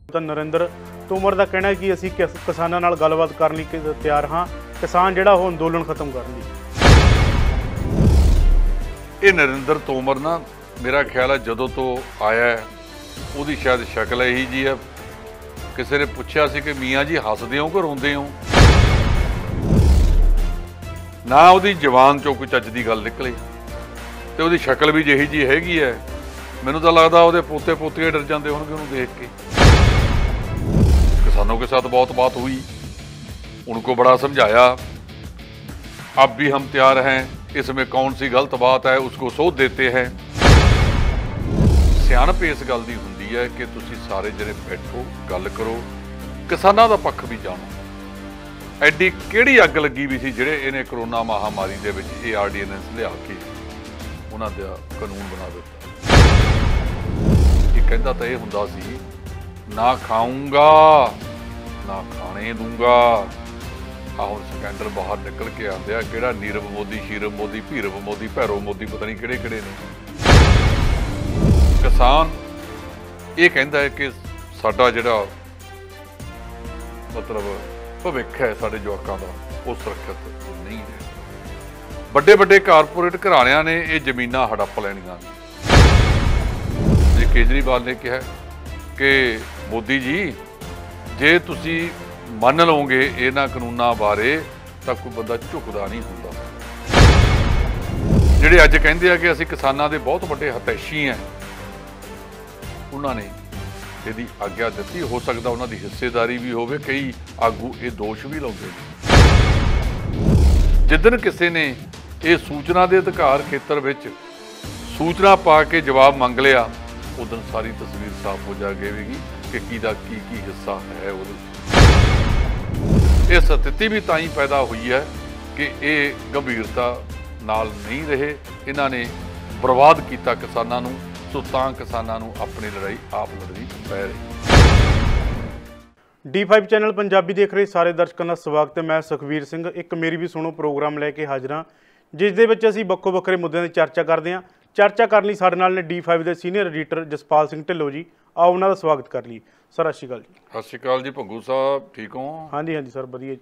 ਤਾਂ ਨਰਿੰਦਰ ਤੋਮਰ ਦਾ ਕਹਿਣਾ ਹੈ ਕਿ ਅਸੀਂ ਕਿਸਾਨਾਂ ਨਾਲ ਗੱਲਬਾਤ ਕਰਨ ਲਈ ਤਿਆਰ ਹਾਂ। ਕਿਸਾਨ ਜਿਹੜਾ ਉਹ ਅੰਦੋਲਨ ਖਤਮ ਕਰਨ ਲਈ। ਇਹ ਨਰਿੰਦਰ ਤੋਮਰ ਨਾ ਮੇਰਾ ਖਿਆਲ ਹੈ ਜਦੋਂ ਤੋਂ ਆਇਆ ਉਹਦੀ ਸ਼ਾਇਦ ਸ਼ਕਲ ਇਹੀ ਜੀ ਹੈ। ਕਿਸੇ ਨੇ ਪੁੱਛਿਆ ਸੀ ਕਿ ਮੀਆਂ ਜੀ ਹੱਸਦੇ ਹੋ ਕਿ ਰੋਂਦੇ ਹੋ, ਨਾ ਉਹਦੀ ਜ਼ੁਬਾਨ ਚੋਂ ਕੋਈ ਚੱਜ ਦੀ ਗੱਲ ਨਿਕਲੇ ਤੇ ਉਹਦੀ ਸ਼ਕਲ ਵੀ ਜਿਹੀ ਜੀ ਹੈਗੀ ਹੈ। ਮੈਨੂੰ ਤਾਂ ਲੱਗਦਾ ਉਹਦੇ पोते पोतियाँ डर जाते होंगे उन्होंने देख के। किसानों के साथ बहुत बात हुई, उनको बड़ा समझाया, अब भी हम तैयार हैं, इसमें कौन सी गलत बात है उसको सोच देते हैं। सियाणप इस गल दी हुंदी है कि तुसी सारे जने बैठो गल करो, किसानां दा पक्ष भी जानो। एडी किहड़ी अग लगी भी सी जिहड़े इहने करोना महामारी दे विच ये आर्डीनेंस लिया के उन्हां दा कानून बना दिता। कहता तो यह हुंदा सी ना खाऊंगा ना खाने दूंगा। हुण स्कैंडल बाहर निकल के आंदे आ, किहड़ा नीरव मोदी, शीरव मोदी, भीरव मोदी, भैरव मोदी, पता नहीं किहड़े किहड़े ने। किसान ये कहता है कि साडा जिहड़ा मतलब भविख है साडे जवाकां दा वो सुरक्षित नहीं है। बड़े बड़े कारपोरेट घराणियां ने ये जमीनां हड़प लैणीआं ने। केजरीवाल ने कहा कि मोदी जी जे तुसी मन लोगे इन्हां कानूनां बारे तां कोई बंदा झुकदा नहीं हुंदा। जिहड़े अज कहिंदे आ कि असीं किसानां दे बहुत वड्डे हतैशी हैं, उन्हां ने इहदी आग्या दित्ती। हो सकदा उन्हां दी हिस्सेदारी भी होवे, कई आगू ये दोष भी लाउंदे ने। जिद्दन किसी ने ये सूचना के अधिकार खेतर विच सूचना पा के जवाब मंग लिया, उदन सारी तस्वीर साफ हो जाएगी कि किहदा की हिस्सा है। ये स्थिति भी ताई पैदा हुई है कि ये गंभीरता नाल नहीं रहे, इन्हां ने बर्बाद किया किसानां नूं। सो तां किसानां नूं अपनी लड़ाई आप लड़नी पै रही। D5 चैनल पंजाबी देख रहे सारे दर्शकों का स्वागत है। मैं सुखवीर सिंह एक मेरी भी सुनो प्रोग्राम लैके हाजिर हाँ, जिस दे विच असीं वक्खो वक्खरे मुद्दों की चर्चा करते हैं। चर्चा करने लिए साडे नाल ने D5 के सीनियर एडिटर जसपाल सिंह ढिल्लों जी। आओ उन्हों का स्वागत कर लीए। सर सत श्री अकाल जी। सत श्री अकाल जी भंगू साहब, ठीक हो? हाँ जी हाँ जी सर वधिया जी।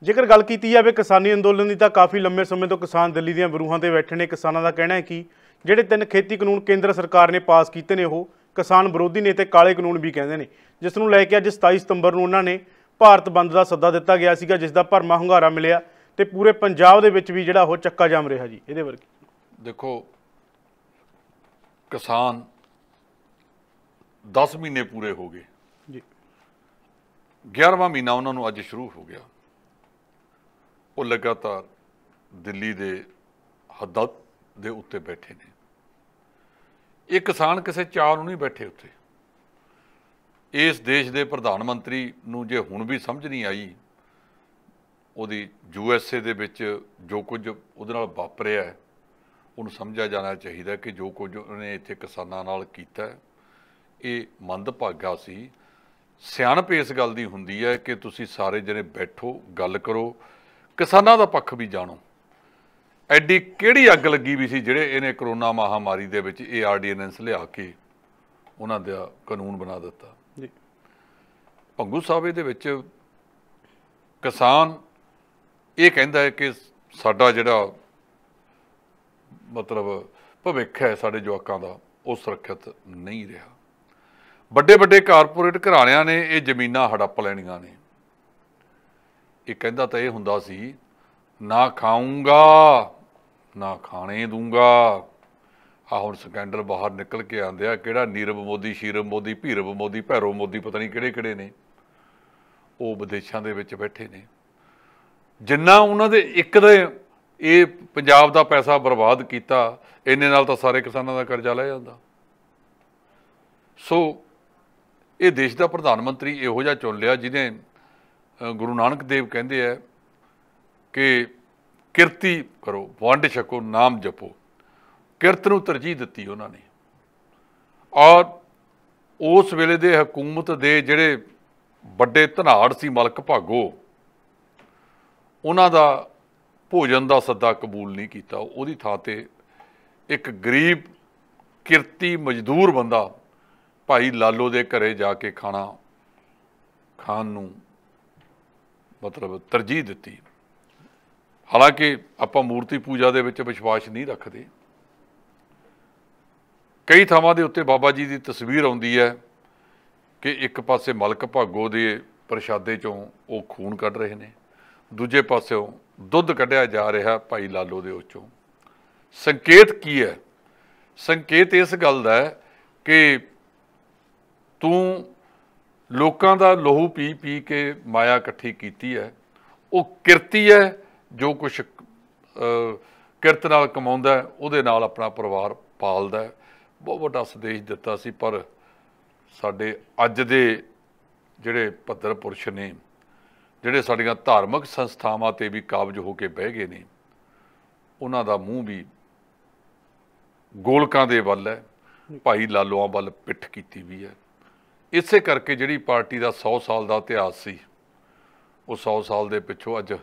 जेकर गल की जाए किसानी अंदोलन की, तो काफ़ी लंबे समय तो किसान दिल्ली ਦੀਆਂ ਬਰੂਹਾਂ ਤੇ बैठे ने। किसानों का कहना है कि ਜਿਹੜੇ 3 खेती कानून केंद्र सरकार ने पास किए हैं वो किसान विरोधी ने ते काले कानून भी कहते हैं, जिस ਨੂੰ ਲੈ ਕੇ ਅੱਜ 27 ਸਤੰਬਰ ਨੂੰ ਉਹਨਾਂ ਨੇ ਭਾਰਤ ਬੰਦ ਦਾ ਸੱਦਾ ਦਿੱਤਾ ਗਿਆ ਸੀਗਾ, जिस ਦਾ ਭਰਮਾ ਹੁੰਗਾਰਾ ਮਿਲਿਆ ਤੇ ਪੂਰੇ ਪੰਜਾਬ ਦੇ ਵਿੱਚ ਵੀ ਜਿਹੜਾ ਉਹ ਚੱਕਾ ਜਾਮ ਰਿਹਾ ਜੀ। ਇਹਦੇ ਵਰਗੀ देखो किसान 10 महीने पूरे हो गए जी, 11वां महीना उन्होंने अज शुरू हो गया। वो लगातार दिल्ली के हद्दां दे उत्ते बैठे ने। ये किसान किसी चाह नहीं बैठे उत्ते। इस देश के प्रधानमंत्री नूं जे हुण भी समझ नहीं आई, उहदी USA दे विच जो कुछ उहदे नाल वापरिया है उन्हें समझा जाना चाहिए कि जो कुछ उन्हें इत्थे किसानां नाल कीता ये मंदभागा सी। सियाणप इस गल दी हुंदी है कि तुसी सारे जने बैठो गल करो, किसानां दा पक्ष भी जानो। एडी किहड़ी अग लगी भी सी जिहड़े इहने करोना महामारी दे विच ये आर्डीनेंस लिया के उन्हां दा कानून बना दिता जी। भंगू साहब इहदे विच किसान ये कहंदा है कि साडा जिहड़ा मतलब भविख है साडे जवाकां दा वो सुरक्षित नहीं रहा। बड़े बड़े कारपोरेट घराणियां ने ये जमीनां हड़प लैणीआं ने। ये कहता तो यह हुंदा सी ना खाऊंगा ना खाने दूंगा। हुण स्कैंडल बाहर निकल के आंदे आ, किहड़ा नीरव मोदी, शीरव मोदी, भीरव मोदी, भैरव मोदी, पता नहीं किहड़े किहड़े ने। वो विदेशां दे विच बैठे ने। जिन्ना उन्हां दे एक दे ये पंजाब का पैसा बर्बाद किया, इन्ने नाल तां सारे किसानां दा कर्जा लै जांदा। सो ये देश का प्रधानमंत्री इहो जिहा चुन लिया जिन्हें गुरु नानक देव कहते हैं कि किरती करो, वंड छको, नाम जपो। किरत नूं तरजीह दित्ती उन्होंने। और उस वेले दे हुकूमत दे जिहड़े वड्डे धनाड़ सी मलक भागो, उन्हां दा भोजन का सद्दा कबूल नहीं किया। उहदी थां ते एक गरीब किरती मजदूर बंदा भाई लालो दे घरे जाके खाना ਖਾਣ ਨੂੰ ਮਤਲਬ ਤਰਜੀਹ ਦਿੱਤੀ। ਹਾਲਾਂਕਿ ਆਪਾਂ ਮੂਰਤੀ ਪੂਜਾ ਦੇ ਵਿੱਚ ਵਿਸ਼ਵਾਸ ਨਹੀਂ ਰੱਖਦੇ। ਕਈ ਥਾਵਾਂ ਦੇ ਉੱਤੇ ਬਾਬਾ ਜੀ ਦੀ ਤਸਵੀਰ ਆਉਂਦੀ ਹੈ ਕਿ ਇੱਕ ਪਾਸੇ ਮਲਕ ਭਾਗੋ ਦੇ ਪ੍ਰਸ਼ਾਦੇ ਚੋਂ ਉਹ ਖੂਨ ਕੱਢ ਰਹੇ ਨੇ, ਦੂਜੇ ਪਾਸਿਓਂ ਦੁੱਧ ਕੱਢਿਆ ਜਾ ਰਿਹਾ ਭਾਈ ਲਾਲੋ ਦੇ ਉੱਚੋਂ। ਸੰਕੇਤ ਕੀ ਹੈ? ਸੰਕੇਤ ਇਸ ਗੱਲ ਦਾ ਹੈ ਕਿ ਤੂੰ ਲੋਕਾਂ ਦਾ ਲਹੂ ਪੀ ਪੀ ਕੇ ਮਾਇਆ ਇਕੱਠੀ ਕੀਤੀ ਹੈ। ਉਹ ਕਿਰਤੀ ਹੈ, ਜੋ ਕੁਛ ਕਿਰਤ ਨਾਲ ਕਮਾਉਂਦਾ ਉਹਦੇ ਨਾਲ ਆਪਣਾ ਪਰਿਵਾਰ ਪਾਲਦਾ। ਬਹੁਤ ਵੱਡਾ ਸੰਦੇਸ਼ ਦਿੱਤਾ ਸੀ, ਪਰ ਸਾਡੇ ਅੱਜ ਦੇ ਜਿਹੜੇ ਭੱਦਰ ਪੁਰਸ਼ ਨੇ, ਜਿਹੜੇ ਸਾਡੀਆਂ ਧਾਰਮਿਕ ਸੰਸਥਾਵਾਂ 'ਤੇ ਵੀ ਕਾਬਜ ਹੋ ਕੇ ਬਹਿ ਗਏ ਨੇ, ਉਹਨਾਂ ਦਾ ਮੂੰਹ ਵੀ ਗੋਲਕਾਂ ਦੇ ਵੱਲ ਹੈ, ਭਾਈ ਲਾਲੋਆਂ ਵੱਲ ਪਿੱਠ ਕੀਤੀ ਵੀ ਹੈ। ਇਸੇ ਕਰਕੇ ਜਿਹੜੀ ਪਾਰਟੀ ਦਾ 100 ਸਾਲ ਦਾ ਇਤਿਹਾਸ ਸੀ, ਉਹ 100 ਸਾਲ ਦੇ ਪਿੱਛੋਂ ਅੱਜ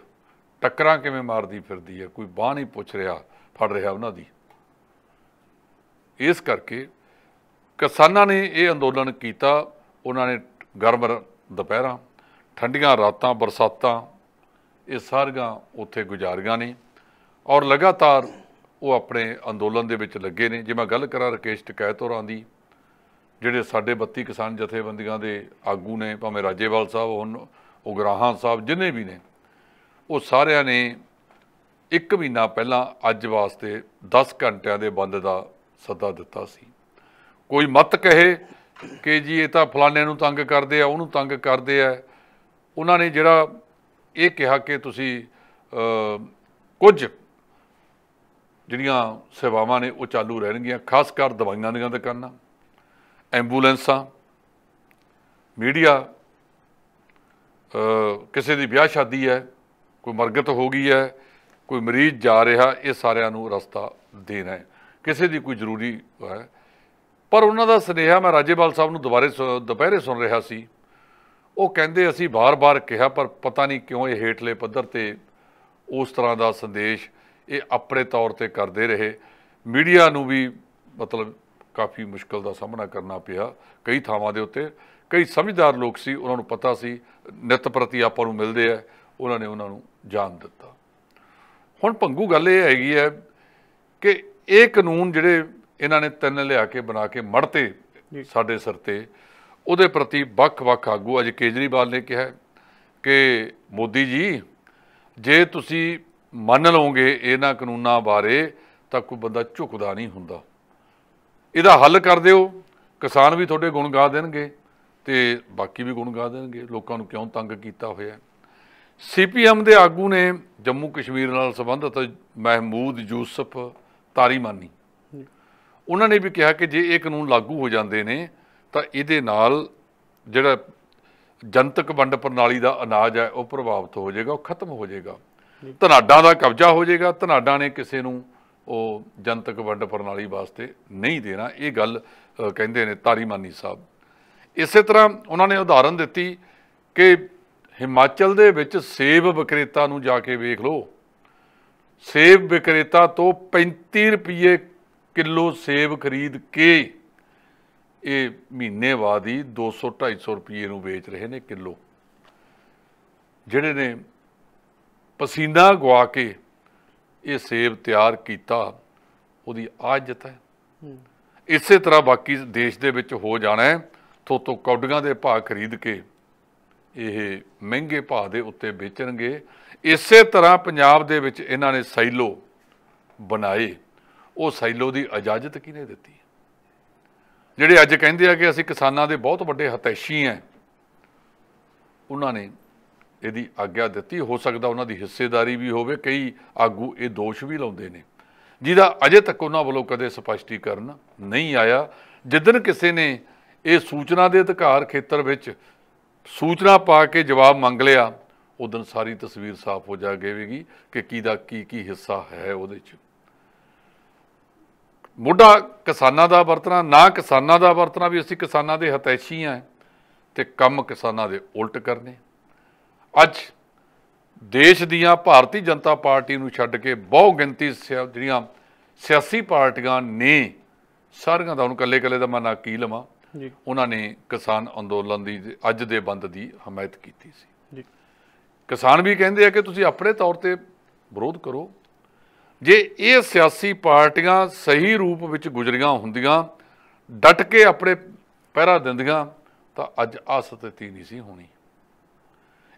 ਟੱਕਰਾਂ ਕਿਵੇਂ ਮਾਰਦੀ ਫਿਰਦੀ ਹੈ, ਕੋਈ ਬਾਂਹ ਨਹੀਂ ਪੁੱਛ ਰਿਹਾ, ਫੜ ਰਿਹਾ ਉਹਨਾਂ ਦੀ। ਇਸ ਕਰਕੇ ਕਿਸਾਨਾਂ ਨੇ ਇਹ ਅੰਦੋਲਨ ਕੀਤਾ। ਉਹਨਾਂ ਨੇ ਗਰਮ ਦੁਪਹਿਰਾਂ, ਠੰਡੀਆਂ ਰਾਤਾਂ, ਬਰਸਾਤਾਂ, ਇਹ ਸਾਰੀਆਂ ਉੱਥੇ ਗੁਜ਼ਾਰੀਆਂ ਨੇ ਔਰ ਲਗਾਤਾਰ ਉਹ ਆਪਣੇ ਅੰਦੋਲਨ ਦੇ ਵਿੱਚ ਲੱਗੇ ਨੇ। ਜੇ ਮੈਂ ਗੱਲ ਕਰਾਂ ਰਾਕੇਸ਼ ਟਕੈਤ ਹੋਰਾਂ ਦੀ, ਜਿਹੜੇ ਸਾਡੇ 32 ਕਿਸਾਨ ਜਥੇਬੰਦੀਆਂ ਦੇ ਆਗੂ ਨੇ, ਭਾਵੇਂ ਰਾਜੇਵਾਲ ਸਾਹਿਬ ਹੋਣ, ਉਗਰਾਹਾਂ ਸਾਹਿਬ, ਜਿੰਨੇ ਵੀ ਨੇ, ਉਹ ਸਾਰਿਆਂ ਨੇ 1 ਮਹੀਨਾ ਪਹਿਲਾਂ ਅੱਜ ਵਾਸਤੇ 10 ਘੰਟਿਆਂ ਦੇ ਬੰਦ ਦਾ ਸੱਦਾ ਦਿੱਤਾ ਸੀ। ਕੋਈ ਮਤ ਕਹੇ ਕਿ ਜੀ ਇਹ ਤਾਂ ਫਲਾਣੇ ਨੂੰ ਤੰਗ ਕਰਦੇ ਆ, ਉਹਨੂੰ ਤੰਗ ਕਰਦੇ ਆ, ਉਹਨਾਂ ਨੇ ਜਿਹੜਾ ਇਹ ਕਿਹਾ ਕਿ ਤੁਸੀਂ ਕੁਝ ਜਿਹੜੀਆਂ ਸੇਵਾਵਾਂ ਨੇ ਉਹ ਚਾਲੂ ਰਹਿਣਗੀਆਂ, ਖਾਸ ਕਰ ਦਵਾਈਆਂ ਦੀਆਂ ਦੁਕਾਨਾਂ, ਐਂਬੂਲੈਂਸਾਂ, ਮੀਡੀਆ, ਕਿਸੇ ਦੀ ਵਿਆਹ ਸ਼ਾਦੀ ਹੈ, ਕੋਈ ਮਰਗਤ ਹੋ ਗਈ ਹੈ, ਕੋਈ ਮਰੀਜ਼ ਜਾ ਰਿਹਾ, ਇਹ ਸਾਰਿਆਂ ਨੂੰ ਰਸਤਾ ਦੇਣਾ ਹੈ, ਕਿਸੇ ਦੀ ਕੋਈ ਜ਼ਰੂਰੀ ਹੈ। ਪਰ ਉਹਨਾਂ ਦਾ ਸੁਨੇਹਾ ਮੈਂ ਰਾਜੇਵਾਲ ਸਾਹਿਬ ਨੂੰ ਦੁਪਹਿਰੇ ਸੁਣ ਰਿਹਾ ਸੀ। ਉਹ ਕਹਿੰਦੇ ਅਸੀਂ ਬਾਰ-ਬਾਰ ਕਿਹਾ, ਪਰ ਪਤਾ ਨਹੀਂ ਕਿਉਂ ਇਹ ਹੇਠਲੇ ਪੱਧਰ 'ਤੇ ਉਸ ਤਰ੍ਹਾਂ ਦਾ ਸੰਦੇਸ਼ ਇਹ ਆਪਣੇ ਤੌਰ 'ਤੇ ਕਰਦੇ ਰਹੇ। ਮੀਡੀਆ ਨੂੰ ਵੀ ਮਤਲਬ ਕਾਫੀ ਮੁਸ਼ਕਲ ਦਾ ਸਾਹਮਣਾ ਕਰਨਾ ਪਿਆ ਕਈ ਥਾਵਾਂ ਦੇ ਉੱਤੇ। ਕਈ ਸਮਝਦਾਰ ਲੋਕ ਸੀ, ਉਹਨਾਂ ਨੂੰ ਪਤਾ ਸੀ ਨਿੱਤ ਪ੍ਰਤੀ ਆਪਾਂ ਨੂੰ ਮਿਲਦੇ ਆ, ਉਹਨਾਂ ਨੇ ਉਹਨਾਂ ਨੂੰ ਜਾਣ ਦਿੱਤਾ। ਹੁਣ ਭੰਗੂ ਗੱਲ ਇਹ ਹੈਗੀ ਹੈ ਕਿ ਇਹ ਕਾਨੂੰਨ ਜਿਹੜੇ ਇਹਨਾਂ ਨੇ 3 ਲਿਆ ਕੇ ਬਣਾ ਕੇ ਮੜਤੇ ਸਾਡੇ ਸਿਰ 'ਤੇ, ਉਹਦੇ ਪ੍ਰਤੀ ਵੱਖ-ਵੱਖ ਆਗੂ, ਅੱਜ ਕੇਜਰੀਵਾਲ ਨੇ ਕਿਹਾ ਕਿ ਮੋਦੀ ਜੀ ਜੇ ਤੁਸੀਂ ਮੰਨ ਲਓਗੇ ਇਹਨਾਂ ਕਾਨੂੰਨਾਂ ਬਾਰੇ ਤਾਂ ਕੋਈ ਬੰਦਾ ਝੁਕਦਾ ਨਹੀਂ ਹੁੰਦਾ, ਇਹਦਾ ਹੱਲ ਕਰ ਦਿਓ। ਕਿਸਾਨ ਵੀ ਤੁਹਾਡੇ ਗੁਣ ਗਾ ਦੇਣਗੇ ਤੇ ਬਾਕੀ ਵੀ ਗੁਣ ਗਾ ਦੇਣਗੇ, ਲੋਕਾਂ ਨੂੰ ਕਿਉਂ ਤੰਗ ਕੀਤਾ ਹੋਇਆ। CPM ਦੇ ਆਗੂ ਨੇ ਜੰਮੂ ਕਸ਼ਮੀਰ ਨਾਲ ਸੰਬੰਧਿਤ ਮਹਿਮੂਦ ਯੂਸਫ ਤਾਰੀਮਾਨੀ, ਉਹਨਾਂ ਨੇ ਵੀ ਕਿਹਾ ਕਿ ਜੇ ਇਹ ਕਾਨੂੰਨ ਲਾਗੂ ਹੋ ਜਾਂਦੇ ਨੇ ਤਾਂ ਇਹਦੇ ਨਾਲ ਜਿਹੜਾ ਜਨਤਕ ਵੰਡ ਪ੍ਰਣਾਲੀ ਦਾ ਅਨਾਜ ਹੈ ਉਹ ਪ੍ਰਭਾਵਿਤ ਹੋ ਜਾਏਗਾ, ਉਹ ਖਤਮ ਹੋ ਜਾਏਗਾ, ਧਨਾਡਾਂ ਦਾ ਕਬਜ਼ਾ ਹੋ ਜਾਏਗਾ, ਧਨਾਡਾਂ ਨੇ ਕਿਸੇ ਨੂੰ ਉਹ ਜਨਤਕ ਵੰਡ ਪ੍ਰਣਾਲੀ ਵਾਸਤੇ ਨਹੀਂ ਦੇਣਾ। ਇਹ ਗੱਲ ਕਹਿੰਦੇ ਨੇ ਤਾਰੀਮਾਨੀ ਸਾਹਿਬ। ਇਸੇ ਤਰ੍ਹਾਂ ਉਹਨਾਂ ਨੇ ਉਦਾਹਰਨ ਦਿੱਤੀ ਕਿ ਹਿਮਾਚਲ ਦੇ ਵਿੱਚ ਸੇਬ ਵਿਕਰੇਤਾ ਨੂੰ ਜਾ ਕੇ ਵੇਖ ਲਓ, ਸੇਬ ਵਿਕਰੇਤਾ ਤੋਂ 35 ਰੁਪਏ ਕਿਲੋ ਸੇਬ ਖਰੀਦ ਕੇ ਇਹ ਮਹੀਨੇ ਬਾਅਦ ਹੀ 200-250 ਰੁਪਏ ਨੂੰ ਵੇਚ ਰਹੇ ਨੇ ਕਿਲੋ। ਜਿਹੜੇ ਨੇ ਪਸੀਨਾ ਗਵਾ ਕੇ ਇਹ ਸੇਬ ਤਿਆਰ ਕੀਤਾ, ਉਹਦੀ ਆਜਤ ਹੈ। ਇਸੇ ਤਰ੍ਹਾਂ ਬਾਕੀ ਦੇਸ਼ ਦੇ ਵਿੱਚ ਹੋ ਜਾਣਾ ਹੈ। ਥੋਤੋਂ ਕੌਡੀਆਂ ਦੇ ਭਾਅ ਖਰੀਦ ਕੇ ਇਹ ਮਹਿੰਗੇ ਭਾਅ ਦੇ ਉੱਤੇ ਵੇਚਣਗੇ। ਇਸੇ ਤਰ੍ਹਾਂ ਪੰਜਾਬ ਦੇ ਵਿੱਚ ਇਹਨਾਂ ਨੇ ਸਾਈਲੋ ਬਣਾਏ। ਉਹ ਸਾਈਲੋ ਦੀ ਇਜਾਜ਼ਤ ਕਿਹਨੇ ਦਿੱਤੀ? ਜਿਹੜੇ ਅੱਜ ਕਹਿੰਦੇ ਆ ਕਿ ਅਸੀਂ ਕਿਸਾਨਾਂ ਦੇ ਬਹੁਤ ਵੱਡੇ ਹਿਤੈਸ਼ੀ ਹਾਂ, ਉਹਨਾਂ ਨੇ ਇਹਦੀ ਆਗਿਆ ਦਿੱਤੀ। ਹੋ ਸਕਦਾ ਉਹਨਾਂ ਦੀ ਹਿੱਸੇਦਾਰੀ ਵੀ ਹੋਵੇ। ਕਈ ਆਗੂ ਇਹ ਦੋਸ਼ ਵੀ ਲਾਉਂਦੇ ਨੇ, ਜਿਹਦਾ ਅਜੇ ਤੱਕ ਉਹਨਾਂ ਵੱਲੋਂ ਕਦੇ ਸਪਸ਼ਟੀਕਰਨ ਨਹੀਂ ਆਇਆ। ਜਿੱਦਣ ਕਿਸੇ ਨੇ ਇਹ ਸੂਚਨਾ ਦੇ ਅਧਿਕਾਰ ਖੇਤਰ ਵਿੱਚ ਸੂਚਨਾ ਪਾ ਕੇ ਜਵਾਬ ਮੰਗ ਲਿਆ, ਉਦੋਂ ਸਾਰੀ ਤਸਵੀਰ ਸਾਫ਼ ਹੋ ਜਾਵੇਗੀ ਕਿ ਕਿਹਦਾ ਕੀ ਹਿੱਸਾ ਹੈ ਉਹਦੇ 'ਚ। ਮੋਢਾ ਕਿਸਾਨਾਂ ਦਾ ਵਰਤਣਾ, ਨਾ ਕਿਸਾਨਾਂ ਦਾ ਵਰਤਣਾ ਵੀ ਅਸੀਂ ਕਿਸਾਨਾਂ ਦੇ ਹਿਤੈਸ਼ੀ ਹਾਂ ਤੇ ਕੰਮ ਕਿਸਾਨਾਂ ਦੇ ਉਲਟ ਕਰਨੇ। ਅੱਜ ਦੇਸ਼ ਦੀਆਂ ਭਾਰਤੀ ਜਨਤਾ ਪਾਰਟੀ ਨੂੰ ਛੱਡ ਕੇ ਬਹੁ ਗਿਣਤੀ ਜਿਹੜੀਆਂ ਸਿਆਸੀ ਪਾਰਟੀਆਂ ਨੇ, ਸਾਰੀਆਂ ਦਾ ਹੁਣ ਇਕੱਲੇ ਦਾ ਮੈਂ ਨਾ ਕੀ ਲਵਾਂ, ਜੀ ਉਹਨਾਂ ਨੇ ਕਿਸਾਨ ਅੰਦੋਲਨ ਦੀ ਅੱਜ ਦੇ ਬੰਦ ਦੀ ਹਮਾਇਤ ਕੀਤੀ ਸੀ। ਜੀ ਕਿਸਾਨ ਵੀ ਕਹਿੰਦੇ ਆ ਕਿ ਤੁਸੀਂ ਆਪਣੇ ਤੌਰ ਤੇ ਵਿਰੋਧ ਕਰੋ। ਜੇ ਇਹ ਸਿਆਸੀ ਪਾਰਟੀਆਂ ਸਹੀ ਰੂਪ ਵਿੱਚ ਗੁਜ਼ਰੀਆਂ ਹੁੰਦੀਆਂ, ਡਟ ਕੇ ਆਪਣੇ ਪਹਿਰਾ ਦਿੰਦੀਆਂ, ਤਾਂ ਅੱਜ ਆਹ ਸਥਿਤੀ ਨਹੀਂ ਸੀ ਹੋਣੀ।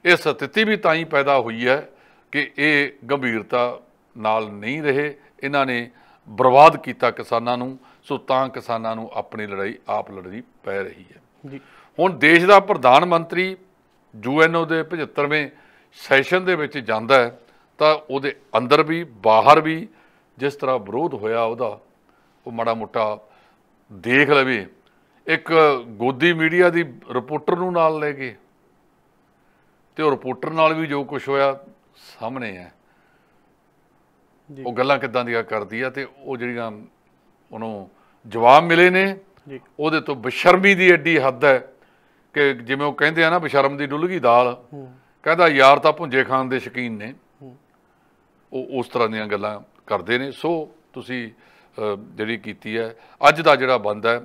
ਇਹ ਸਥਿਤੀ ਵੀ ਤਾਂ ਹੀ ਪੈਦਾ ਹੋਈ ਹੈ ਕਿ ਇਹ ਗੰਭੀਰਤਾ ਨਾਲ ਨਹੀਂ ਰਹੇ, ਇਹਨਾਂ ਨੇ ਬਰਬਾਦ ਕੀਤਾ ਕਿਸਾਨਾਂ ਨੂੰ। ਸੋ ਤਾਂ ਕਿਸਾਨਾਂ ਨੂੰ ਆਪਣੀ ਲੜਾਈ ਆਪ ਲੜਨੀ ਪੈ ਰਹੀ ਹੈ। ਜੀ ਹੁਣ ਦੇਸ਼ ਦਾ ਪ੍ਰਧਾਨ ਮੰਤਰੀ UNO ਦੇ 75ਵੇਂ ਸੈਸ਼ਨ ਦੇ ਵਿੱਚ ਜਾਂਦਾ ਹੈ, ਤਾਂ ਉਹਦੇ ਅੰਦਰ ਵੀ ਬਾਹਰ ਵੀ ਜਿਸ ਤਰ੍ਹਾਂ ਵਿਰੋਧ ਹੋਇਆ ਉਹਦਾ, ਉਹ ਮਾੜਾ ਮੋਟਾ ਦੇਖ ਲਵੇ। ਇੱਕ ਗੋਦੀ ਮੀਡੀਆ ਦੀ ਰਿਪੋਰਟਰ ਨੂੰ ਨਾਲ ਲੈ ਗਏ, ਤੇ ਉਹ ਰਿਪੋਰਟਰ ਨਾਲ ਵੀ ਜੋ ਕੁਝ ਹੋਇਆ ਸਾਹਮਣੇ ਹੈ। ਉਹ ਗੱਲਾਂ ਕਿੱਦਾਂ ਦੀਆਂ ਕਰਦੀ ਆ, ਤੇ ਉਹ ਜਿਹੜੀਆਂ ਉਹਨੂੰ ਜਵਾਬ ਮਿਲੇ ਨੇ ਉਹਦੇ ਤੋਂ ਬੇਸ਼ਰਮੀ ਦੀ ਐਡੀ ਹੱਦ ਹੈ ਕਿ ਜਿਵੇਂ ਉਹ ਕਹਿੰਦੇ ਆ ਨਾ, ਬੇਸ਼ਰਮ ਦੀ ਡੁੱਲ ਗਈ ਦਾਲ। ਕਹਿੰਦਾ ਯਾਰ ਤਾਂ ਭੁੰਜੇ ਖਾਣ ਦੇ ਸ਼ੌਕੀਨ ਨੇ, ਉਹ ਉਸ ਤਰ੍ਹਾਂ ਦੀਆਂ ਗੱਲਾਂ ਕਰਦੇ ਨੇ। ਸੋ ਤੁਸੀਂ ਜਿਹੜੀ ਕੀਤੀ ਹੈ, ਅੱਜ ਦਾ ਜਿਹੜਾ ਬੰਦ ਹੈ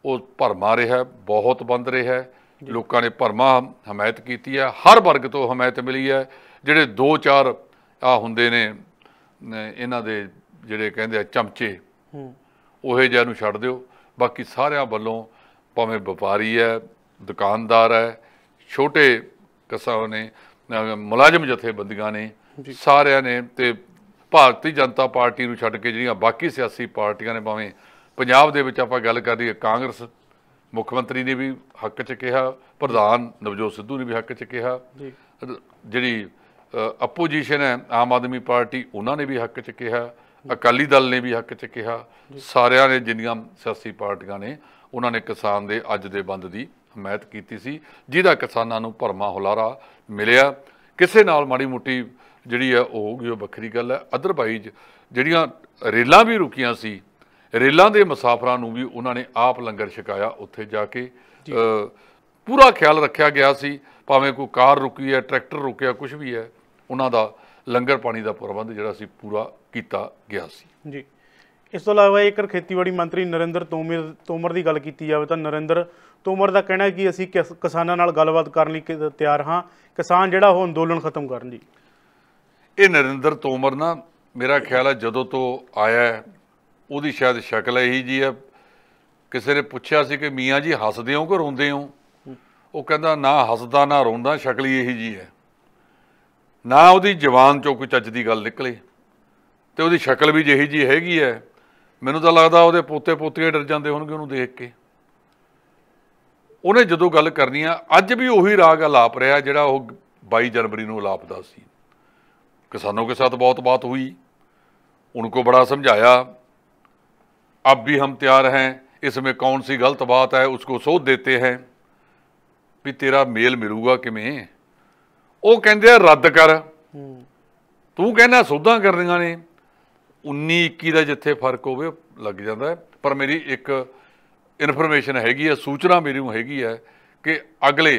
ਉਹ ਭਰਮਾ ਰਿਹਾ, ਬਹੁਤ ਬੰਦ ਰਿਹਾ। ਲੋਕਾਂ ਨੇ ਭਰਮਾ ਹਮਾਇਤ ਕੀਤੀ ਹੈ, ਹਰ ਵਰਗ ਤੋਂ ਹਮਾਇਤ ਮਿਲੀ ਹੈ। ਜਿਹੜੇ 2-4 ਆ ਹੁੰਦੇ ਨੇ ਇਹਨਾਂ ਦੇ ਜਿਹੜੇ ਕਹਿੰਦੇ ਆ ਚਮਚੇ, ਉਹੇ ਜਿਹਾ ਨੂੰ ਛੱਡ ਦਿਓ, ਬਾਕੀ ਸਾਰਿਆਂ ਵੱਲੋਂ, ਭਾਵੇਂ ਵਪਾਰੀ ਹੈ, ਦੁਕਾਨਦਾਰ ਹੈ, ਛੋਟੇ ਕਿਸਾਨ ਨੇ, ਮੁਲਾਜ਼ਮ ਜਥੇਬੰਦੀਆਂ ਨੇ, ਸਾਰਿਆਂ ਨੇ, ਤੇ ਭਾਰਤੀ ਜਨਤਾ ਪਾਰਟੀ ਨੂੰ ਛੱਡ ਕੇ ਜਿਹੜੀਆਂ ਬਾਕੀ ਸਿਆਸੀ ਪਾਰਟੀਆਂ ਨੇ, ਭਾਵੇਂ ਪੰਜਾਬ ਦੇ ਵਿੱਚ ਆਪਾਂ ਗੱਲ ਕਰ ਲਈਏ, ਕਾਂਗਰਸ ਮੁੱਖ ਮੰਤਰੀ ਨੇ ਵੀ ਹੱਕ 'ਚ ਕਿਹਾ, ਪ੍ਰਧਾਨ ਨਵਜੋਤ ਸਿੱਧੂ ਨੇ ਵੀ ਹੱਕ 'ਚ ਕਿਹਾ, ਜਿਹੜੀ ਅਪੋਜੀਸ਼ਨ ਹੈ ਆਮ ਆਦਮੀ ਪਾਰਟੀ, ਉਹਨਾਂ ਨੇ ਵੀ ਹੱਕ 'ਚ ਕਿਹਾ, ਅਕਾਲੀ ਦਲ ਨੇ ਵੀ ਹੱਕ 'ਚ ਕਿਹਾ। ਸਾਰਿਆਂ ਨੇ, ਜਿੰਨੀਆਂ ਸਿਆਸੀ ਪਾਰਟੀਆਂ ਨੇ, ਉਹਨਾਂ ਨੇ ਕਿਸਾਨ ਦੇ ਅੱਜ ਦੇ ਬੰਦ ਦੀ ਹਮਾਇਤ ਕੀਤੀ ਸੀ, ਜਿਹਦਾ ਕਿਸਾਨਾਂ ਨੂੰ ਭਰਮਾ ਹੁਲਾਰਾ ਮਿਲਿਆ। ਕਿਸੇ ਨਾਲ ਮਾੜੀ ਮੋਟੀ ਜਿਹੜੀ ਹੈ ਉਹ ਹੋਊਗੀ, ਉਹ ਵੱਖਰੀ ਗੱਲ ਹੈ। ਅਦਰਵਾਈਜ਼ ਜਿਹੜੀਆਂ ਰੇਲਾਂ ਵੀ ਰੁਕੀਆਂ ਸੀ, ਰੇਲਾਂ ਦੇ ਮੁਸਾਫਰਾਂ ਨੂੰ ਵੀ ਉਹਨਾਂ ਨੇ ਆਪ ਲੰਗਰ ਛਕਾਇਆ ਉੱਥੇ ਜਾ ਕੇ। ਪੂਰਾ ਖਿਆਲ ਰੱਖਿਆ ਗਿਆ ਸੀ, ਭਾਵੇਂ ਕੋਈ ਕਾਰ ਰੁਕੀ ਹੈ, ਟਰੈਕਟਰ ਰੁਕਿਆ, ਕੁਝ ਵੀ ਹੈ, ਉਹਨਾਂ ਦਾ ਲੰਗਰ ਪਾਣੀ ਦਾ ਪ੍ਰਬੰਧ ਜਿਹੜਾ ਸੀ ਪੂਰਾ ਕੀਤਾ ਗਿਆ ਸੀ। ਜੀ ਇਸ ਤੋਂ ਇਲਾਵਾ ਜੇਕਰ ਖੇਤੀਬਾੜੀ ਮੰਤਰੀ ਨਰਿੰਦਰ ਤੋਮਰ ਦੀ ਗੱਲ ਕੀਤੀ ਜਾਵੇ ਤਾਂ ਨਰਿੰਦਰ ਤੋਮਰ ਦਾ ਕਹਿਣਾ ਹੈ ਕਿ ਅਸੀਂ ਕਿਸਾਨਾਂ ਨਾਲ ਗੱਲਬਾਤ ਕਰਨ ਲਈ ਤਿਆਰ ਹਾਂ, ਕਿਸਾਨ ਜਿਹੜਾ ਉਹ ਅੰਦੋਲਨ ਖਤਮ ਕਰਨ ਜੀ। ਇਹ ਨਰਿੰਦਰ ਤੋਮਰ ਨਾ, ਮੇਰਾ ਖਿਆਲ ਹੈ ਜਦੋਂ ਤੋਂ ਆਇਆ ਉਹਦੀ ਸ਼ਾਇਦ ਸ਼ਕਲ ਇਹੀ ਜੀ ਹੈ। ਕਿਸੇ ਨੇ ਪੁੱਛਿਆ ਸੀ ਕਿ ਮੀਆਂ ਜੀ ਹੱਸਦੇ ਹੋ ਕਿ ਰੋਂਦੇ ਹੋ? ਉਹ ਕਹਿੰਦਾ ਨਾ ਹੱਸਦਾ ਨਾ ਰੋਂਦਾ, ਸ਼ਕਲ ਹੀ ਇਹੀ ਜੀ ਹੈ। ਨਾ ਉਹਦੀ ਜ਼ੁਬਾਨ 'ਚੋਂ ਕੋਈ ਚੱਜ ਦੀ ਗੱਲ ਨਿਕਲੇ, ਤੇ ਉਹਦੀ ਸ਼ਕਲ ਵੀ ਜਿਹੀ ਜੀ ਹੈਗੀ ਹੈ। ਮੈਨੂੰ ਤਾਂ ਲੱਗਦਾ ਉਹਦੇ ਪੋਤੇ ਪੋਤੀਆਂ ਡਰ ਜਾਂਦੇ ਹੋਣਗੇ ਉਹਨੂੰ ਦੇਖ ਕੇ। ਉਹਨੇ ਜਦੋਂ ਗੱਲ ਕਰਨੀ ਆ, ਅੱਜ ਵੀ ਉਹੀ ਰਾਗ ਅਲਾਪ ਰਿਹਾ ਜਿਹੜਾ ਉਹ 22 जनवरी ਨੂੰ ਅਲਾਪਦਾ ਸੀ। किसानों के साथ बहुत बात हुई, उनको बड़ा समझाया, अब भी हम तैयार हैं, इसमें कौन सी गलत बात है उसको सोच देते हैं भी तेरा मेल मिलूगा किमें। वो कहते रद्द कर, तू कहना सोधा करनियां ने। 19-21 का जिथे फर्क होवे लग जाता है। पर मेरी एक इन्फॉर्मेशन हैगी है, सूचना मेरी हैगी है कि अगले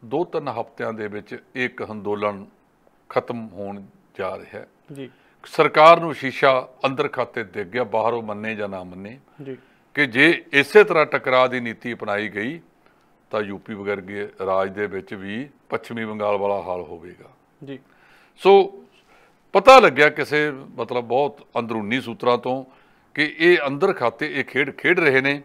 2-3 हफ्तियां दे विच एक अंदोलन खत्म होने जा रहा है जी। सरकार नूं शीशा अंदर खाते दिख गया, बाहरों मन्ने या ना मन्ने जी, कि जे इसे तरह टकराव की नीति अपनाई गई तो यूपी वगैरह राज दे विच भी पश्चिमी बंगाल वाला हाल होवेगा जी। सो पता लग्या किसी मतलब बहुत अंदरूनी सूत्रां तो कि ये अंदर खाते ये खेड रहे ने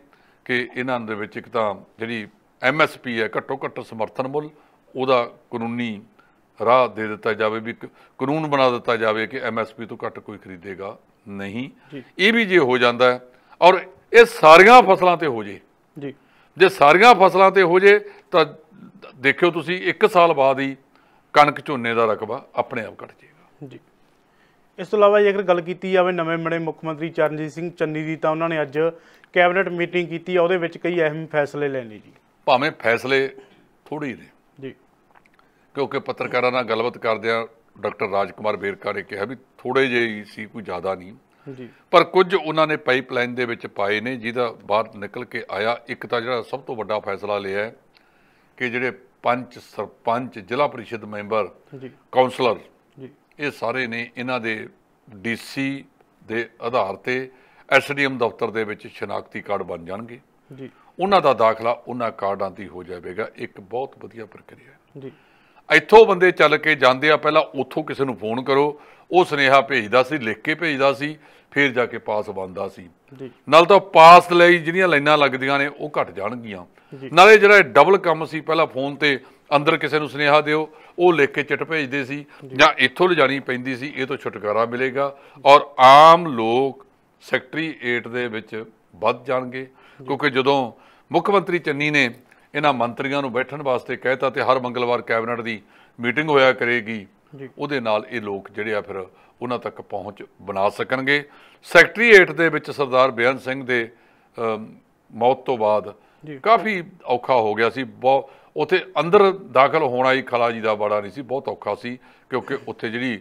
कि इन्हां दे विच एक तां जिहड़ी MSP है, घट्टो घट्ट समर्थन मुल, उहदा कानूनी राह दे दिता जाए, भी कानून बना दिता जाए कि MSP तो घट कोई खरीदेगा नहीं। ये भी जे हो जाता है, और ये सारिया फसलों ते हो जे जी, जे सारिया फसलों ते हो जे तो देखियो तुसी 1 साल बाद ही कणक झोने का रकबा अपने आप घट जाएगा जी। इस तो इलावा जेकर गल की जाए नवे बने मुख्य मंत्री चरणजीत सिंह चन्नी की, तो उन्होंने अज कैबिनेट मीटिंग की, उहदे विच कई अहम फैसले लेने जी। भावें फैसले थोड़े ही ने जी, क्योंकि पत्रकारों नाल गलबात करदिआं डॉक्टर राजकुमार वेरका ने कहा भी थोड़े जे ही सी, कोई ज़्यादा नहीं जी, पर कुछ उन्होंने पाइपलाइन दे विच पाए ने जिहदा बाहर निकल के आया। एक तो जिहड़ा सब तो वड्डा फैसला लिया है कि जिहड़े पंच, सरपंच, जिला परिषद मैंबर, कौंसलर, ये सारे ने इन्हां दे DC दे आधार ते SDM दफ्तर दे विच शनाख्ती कार्ड बन जाणगे। ਉਹਨਾਂ ਦਾ ਦਾਖਲਾ ਉਹਨਾਂ ਕਾਰਡਾਂ ਦੀ ਹੋ ਜਾਵੇਗਾ। ਇੱਕ ਬਹੁਤ ਵਧੀਆ ਪ੍ਰਕਿਰਿਆ ਹੈ ਜੀ। ਇੱਥੋਂ ਬੰਦੇ ਚੱਲ ਕੇ ਜਾਂਦੇ ਆ, ਪਹਿਲਾਂ ਉੱਥੋਂ ਕਿਸੇ ਨੂੰ ਫੋਨ ਕਰੋ, ਉਹ ਸੁਨੇਹਾ ਭੇਜਦਾ ਸੀ, ਲਿਖ ਕੇ ਭੇਜਦਾ ਸੀ, ਫਿਰ ਜਾ ਕੇ ਪਾਸ ਬਣਦਾ ਸੀ। ਨਾਲ ਤਾਂ ਪਾਸ ਲਈ ਜਿਹੜੀਆਂ ਲਾਈਨਾਂ ਲੱਗਦੀਆਂ ਨੇ ਉਹ ਘਟ ਜਾਣਗੀਆਂ, ਨਾਲੇ ਜਿਹੜਾ ਡਬਲ ਕੰਮ ਸੀ, ਪਹਿਲਾਂ ਫੋਨ ਤੇ ਅੰਦਰ ਕਿਸੇ ਨੂੰ ਸੁਨੇਹਾ ਦਿਓ, ਉਹ ਲਿਖ ਕੇ ਚਿੱਠ ਭੇਜਦੇ ਸੀ ਜਾਂ ਇੱਥੋਂ ਲਿਜਾਣੀ ਪੈਂਦੀ ਸੀ, ਇਹ ਤੋਂ ਛੁਟਕਾਰਾ ਮਿਲੇਗਾ ਔਰ ਆਮ ਲੋਕ ਸੈਕਟਰੀਏਟ ਦੇ ਵਿੱਚ ਵੱਧ ਜਾਣਗੇ। ਕਿਉਂਕਿ ਜਦੋਂ ਮੁੱਖ ਮੰਤਰੀ ਚੰਨੀ ਨੇ ਇਹਨਾਂ ਮੰਤਰੀਆਂ ਨੂੰ ਬੈਠਣ ਵਾਸਤੇ ਕਹਿਤਾ ਤੇ ਹਰ ਮੰਗਲਵਾਰ ਕੈਬਨਿਟ ਦੀ ਮੀਟਿੰਗ ਹੋਇਆ ਕਰੇਗੀ, ਉਹਦੇ ਨਾਲ ਇਹ ਲੋਕ ਜਿਹੜੇ ਆ ਫਿਰ ਉਹਨਾਂ ਤੱਕ ਪਹੁੰਚ ਬਣਾ ਸਕਣਗੇ। ਸੈਕਟਰੀਏਟ ਦੇ ਵਿੱਚ ਸਰਦਾਰ ਬੇਅੰਤ ਸਿੰਘ ਦੇ ਮੌਤ ਤੋਂ ਬਾਅਦ ਕਾਫੀ ਔਖਾ ਹੋ ਗਿਆ ਸੀ। ਬਹੁਤ ਉੱਥੇ ਅੰਦਰ ਦਾਖਲ ਹੋਣਾ ਹੀ ਖਲਾ ਜੀ ਦਾ ਬਾੜਾ ਨਹੀਂ ਸੀ, ਬਹੁਤ ਔਖਾ ਸੀ, ਕਿਉਂਕਿ ਉੱਥੇ ਜਿਹੜੀ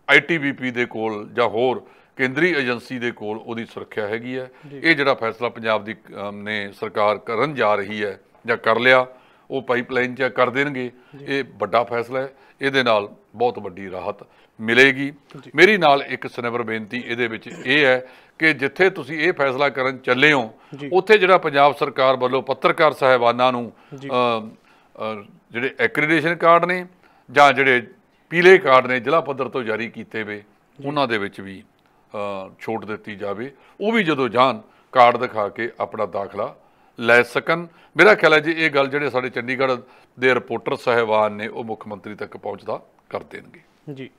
ITBP ਦੇ ਕੋਲ ਜਾਂ ਹੋਰ ਕੇਂਦਰੀ ਏਜੰਸੀ ਦੇ ਕੋਲ ਉਹਦੀ ਸੁਰੱਖਿਆ ਹੈਗੀ ਹੈ। ਇਹ ਜਿਹੜਾ ਫੈਸਲਾ ਪੰਜਾਬ ਦੀ ਨੇ ਸਰਕਾਰ ਕਰਨ ਜਾ ਰਹੀ ਹੈ ਜਾਂ ਕਰ ਲਿਆ, ਉਹ ਪਾਈਪਲਾਈਨ 'ਚ ਕਰ ਦੇਣਗੇ, ਇਹ ਵੱਡਾ ਫੈਸਲਾ ਹੈ, ਇਹਦੇ ਨਾਲ ਬਹੁਤ ਵੱਡੀ ਰਾਹਤ ਮਿਲੇਗੀ। ਮੇਰੀ ਨਾਲ ਇੱਕ ਸਨੇਵਰ ਬੇਨਤੀ ਇਹਦੇ ਵਿੱਚ ਇਹ ਹੈ ਕਿ ਜਿੱਥੇ ਤੁਸੀਂ ਇਹ ਫੈਸਲਾ ਕਰਨ ਚੱਲੇ ਹੋ, ਉੱਥੇ ਜਿਹੜਾ ਪੰਜਾਬ ਸਰਕਾਰ ਵੱਲੋਂ ਪੱਤਰਕਾਰ ਸਾਹਿਬਾਨਾਂ ਨੂੰ ਜਿਹੜੇ ਐਕ੍ਰੀਡੇਸ਼ਨ ਕਾਰਡ ਨੇ ਜਾਂ ਜਿਹੜੇ ਪੀਲੇ ਕਾਰਡ ਨੇ ਜ਼ਿਲ੍ਹਾ ਪੱਧਰ ਤੋਂ ਜਾਰੀ ਕੀਤੇ ਵੇ, ਉਹਨਾਂ ਦੇ ਵਿੱਚ ਵੀ ਛੋਟ ਦਿੱਤੀ ਜਾਵੇ। ਉਹ ਵੀ ਜਦੋਂ ਜਾਣ ਕਾਰਡ ਦਿਖਾ ਕੇ ਆਪਣਾ ਦਾਖਲਾ ਲੈ ਸਕਣ। ਮੇਰਾ ਖਿਆਲ ਹੈ ਜੀ ਇਹ ਗੱਲ ਜਿਹੜੇ ਸਾਡੇ ਚੰਡੀਗੜ੍ਹ ਦੇ ਰਿਪੋਰਟਰ ਸਾਹਿਬਾਨ ਨੇ ਉਹ ਮੁੱਖ ਮੰਤਰੀ ਤੱਕ ਪਹੁੰਚਦਾ ਕਰ ਦੇਣਗੇ ਜੀ।